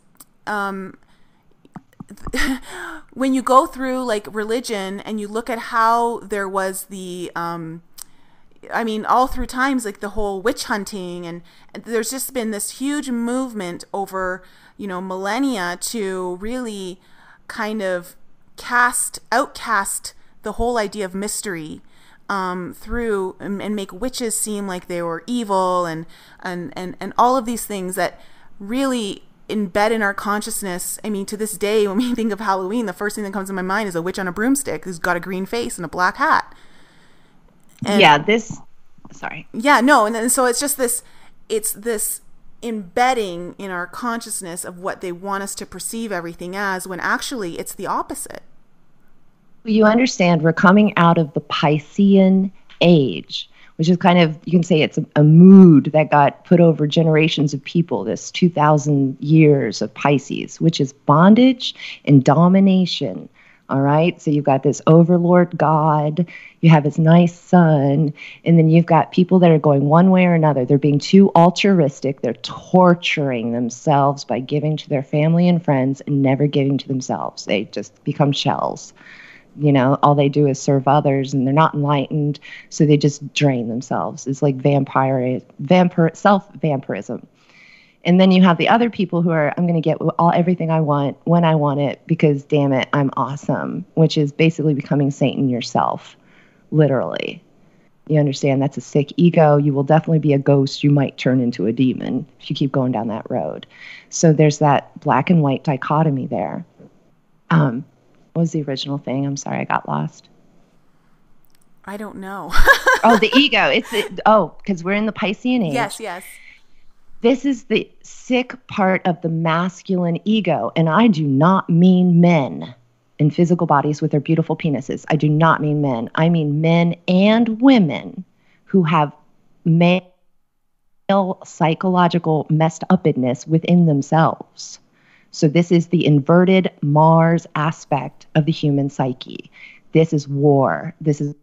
when you go through like religion and you look at how there was the I mean, all through times, like the whole witch hunting, and there's just been this huge movement over, you know, millennia to really kind of outcast the whole idea of mystery through and make witches seem like they were evil and all of these things that really embed in our consciousness. I mean, to this day, when we think of Halloween, the first thing that comes to my mind is a witch on a broomstick who's got a green face and a black hat. And so it's just this embedding in our consciousness of what they want us to perceive everything as, when actually it's the opposite. You understand, we're coming out of the Piscean age, which is kind of, you can say it's a mood that got put over generations of people, this 2,000 years of Pisces, which is bondage and domination. All right. So you've got this overlord God, you have his nice son, and then you've got people that are going one way or another. They're being too altruistic. They're torturing themselves by giving to their family and friends and never giving to themselves. They just become shells. You know, all they do is serve others, and they're not enlightened. So they just drain themselves. It's like self-vampirism. And then you have the other people who are, I'm going to get everything I want when I want it because, damn it, I'm awesome, which is basically becoming Satan yourself, literally. You understand? That's a sick ego. You will definitely be a ghost. You might turn into a demon if you keep going down that road. So there's that black and white dichotomy there. What was the original thing? I'm sorry, I got lost. I don't know. Oh, the ego. Because we're in the Piscean age. Yes. This is the sick part of the masculine ego, and I do not mean men in physical bodies with their beautiful penises. I do not mean men. I mean men and women who have male psychological messed upness within themselves. So this is the inverted Mars aspect of the human psyche. This is war. This is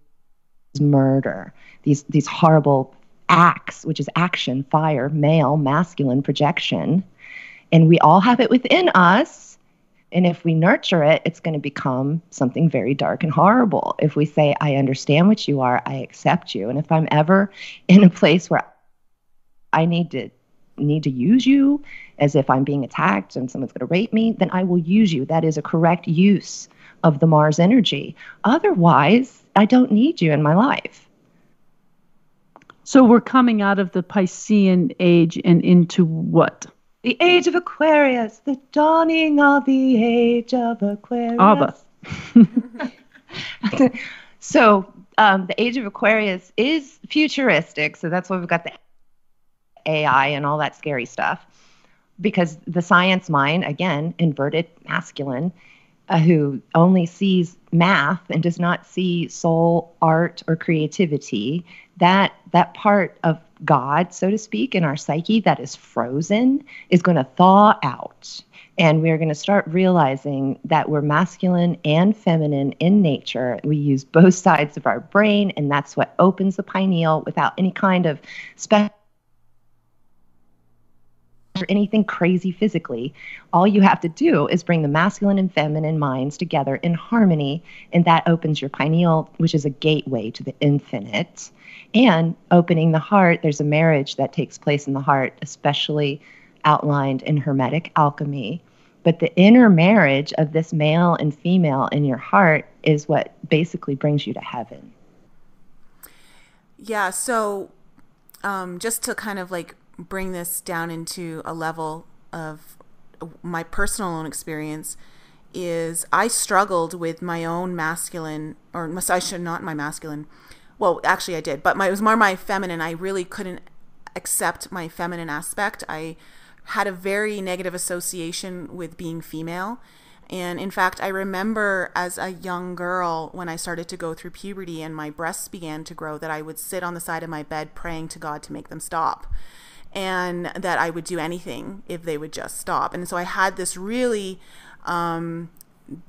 murder. These horrible acts, which is action, fire, male, masculine projection. And we all have it within us. And if we nurture it, it's going to become something very dark and horrible. If we say, I understand what you are, I accept you. And if I'm ever in a place where I need to use you as if I'm being attacked and someone's going to rape me, then I will use you. That is a correct use of the Mars energy. Otherwise, I don't need you in my life. So we're coming out of the Piscean age and into what? The age of Aquarius, the dawning of the age of Aquarius. Abba. So the age of Aquarius is futuristic. So that's why we've got the AI and all that scary stuff. Because the science mind, again, inverted masculine, who only sees math and does not see soul, art, or creativity, that part of God, so to speak, in our psyche that is frozen is going to thaw out. And we're going to start realizing that we're masculine and feminine in nature. We use both sides of our brain, and that's what opens the pineal without any kind of special or anything crazy physically. All you have to do is bring the masculine and feminine minds together in harmony, and that opens your pineal, which is a gateway to the infinite. And opening the heart, there's a marriage that takes place in the heart, especially outlined in Hermetic alchemy. But the inner marriage of this male and female in your heart is what basically brings you to heaven. Yeah, so just to kind of like bring this down into a level of my personal own experience, is I struggled with my own masculine, or I should not my masculine. Well, actually I did, but it was more my feminine. I really couldn't accept my feminine aspect. I had a very negative association with being female. And in fact, I remember as a young girl when I started to go through puberty and my breasts began to grow, that I would sit on the side of my bed praying to God to make them stop. And that I would do anything if they would just stop. And so I had this really, I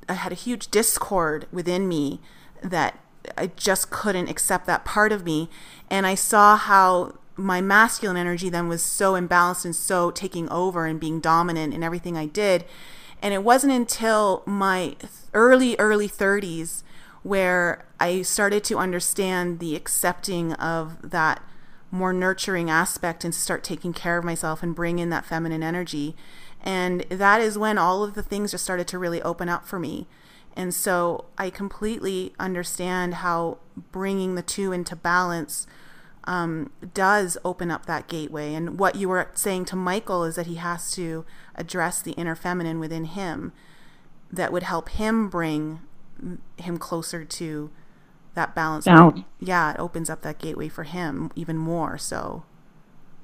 had a huge discord within me that I just couldn't accept that part of me. And I saw how my masculine energy then was so imbalanced and so taking over and being dominant in everything I did. And it wasn't until my early 30s where I started to understand the accepting of that more nurturing aspect and to start taking care of myself and bring in that feminine energy. And that is when all of the things just started to really open up for me. And so I completely understand how bringing the two into balance does open up that gateway. And what you were saying to Michael is that he has to address the inner feminine within him that would help him bring him closer to that balance. Yeah, it opens up that gateway for him even more. So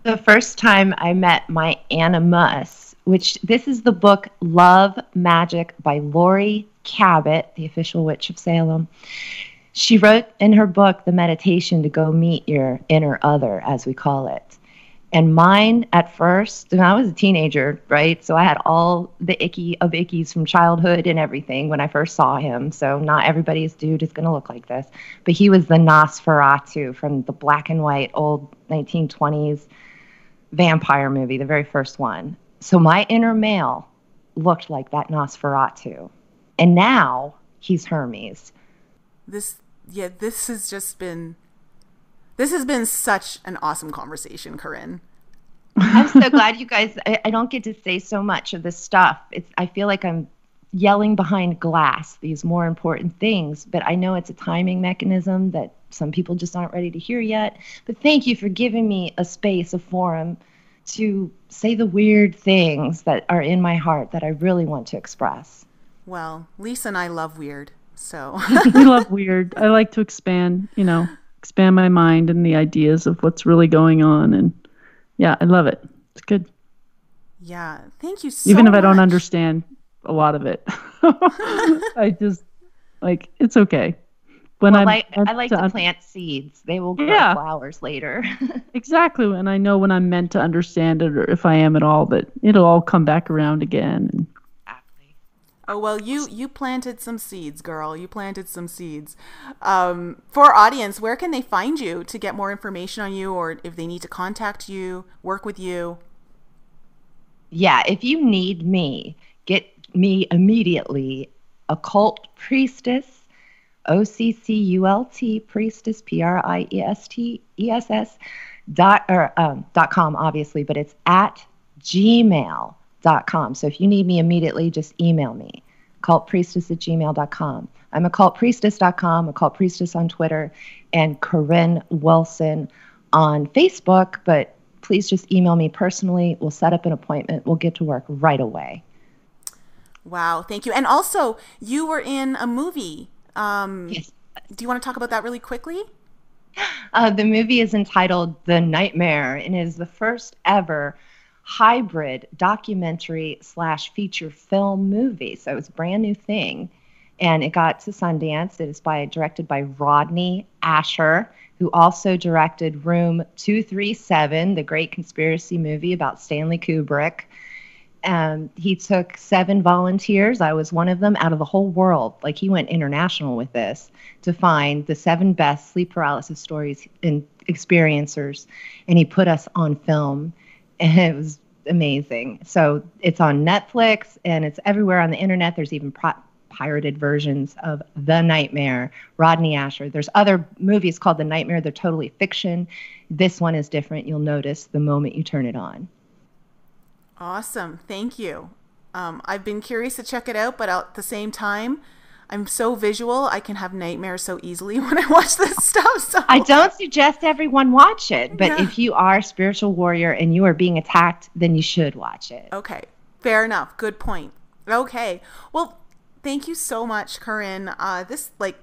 the first time I met my animus, which this is the book Love Magic by Lori Cabot, the official witch of Salem. She wrote in her book the meditation to go meet your inner other, as we call it. And mine at first, and I was a teenager, right? So I had all the icky of ickies from childhood and everything when I first saw him. So not everybody's dude is going to look like this. But he was the Nosferatu from the black and white old 1920s vampire movie, the very first one. So my inner male looked like that Nosferatu. And now he's Hermes. This has been such an awesome conversation, Korinne. I'm so glad you guys, I don't get to say so much of this stuff. I feel like I'm yelling behind glass, these more important things, but I know it's a timing mechanism that some people just aren't ready to hear yet. But thank you for giving me a space, a forum to say the weird things that are in my heart that I really want to express. Well, Lisa and I love weird, so. We love weird. I like to expand my mind and the ideas of what's really going on. And yeah, I love it. It's good. Yeah. Thank you so much. Even if I don't understand a lot of it, I just it's okay. I like to plant seeds. They will grow flowers later. Exactly. And I know when I'm meant to understand it, or if I am at all, that it'll all come back around again. Oh, well, you planted some seeds, girl. You planted some seeds. For our audience, where can they find you to get more information on you, or if they need to contact you, work with you? Yeah, if you need me, get me immediately. Occult Priestess, OCCULT Priestess, PRIESTESS .com, obviously, but it's at gmail.com. So if you need me immediately, just email me, occultpriestess@gmail.com. I'm occultpriestess.com, Occult Priestess on Twitter, and Korinne Wilson on Facebook. But please just email me personally. We'll set up an appointment. We'll get to work right away. Wow, thank you. And also, you were in a movie. Yes. Do you want to talk about that really quickly? The movie is entitled The Nightmare and is the first ever hybrid documentary / feature film movie. So it's a brand new thing. and it got to Sundance. It is directed by Rodney Asher, who also directed Room 237, the great conspiracy movie about Stanley Kubrick. He took 7 volunteers. I was one of them, out of the whole world. Like, he went international with this to find the 7 best sleep paralysis stories and experiencers, and he put us on film, and it was amazing. So it's on Netflix, and it's everywhere on the internet. There's even pirated versions of The Nightmare, Rodney Asher. There's other movies called The Nightmare. They're totally fiction. This one is different. You'll notice the moment you turn it on. Awesome. Thank you. I've been curious to check it out, but at the same time, I'm so visual. I can have nightmares so easily when I watch this stuff. So I don't suggest everyone watch it, but if you are a spiritual warrior and you are being attacked, then you should watch it. Okay. Fair enough. Good point. Okay. Well, thank you so much, Korinne. This, like,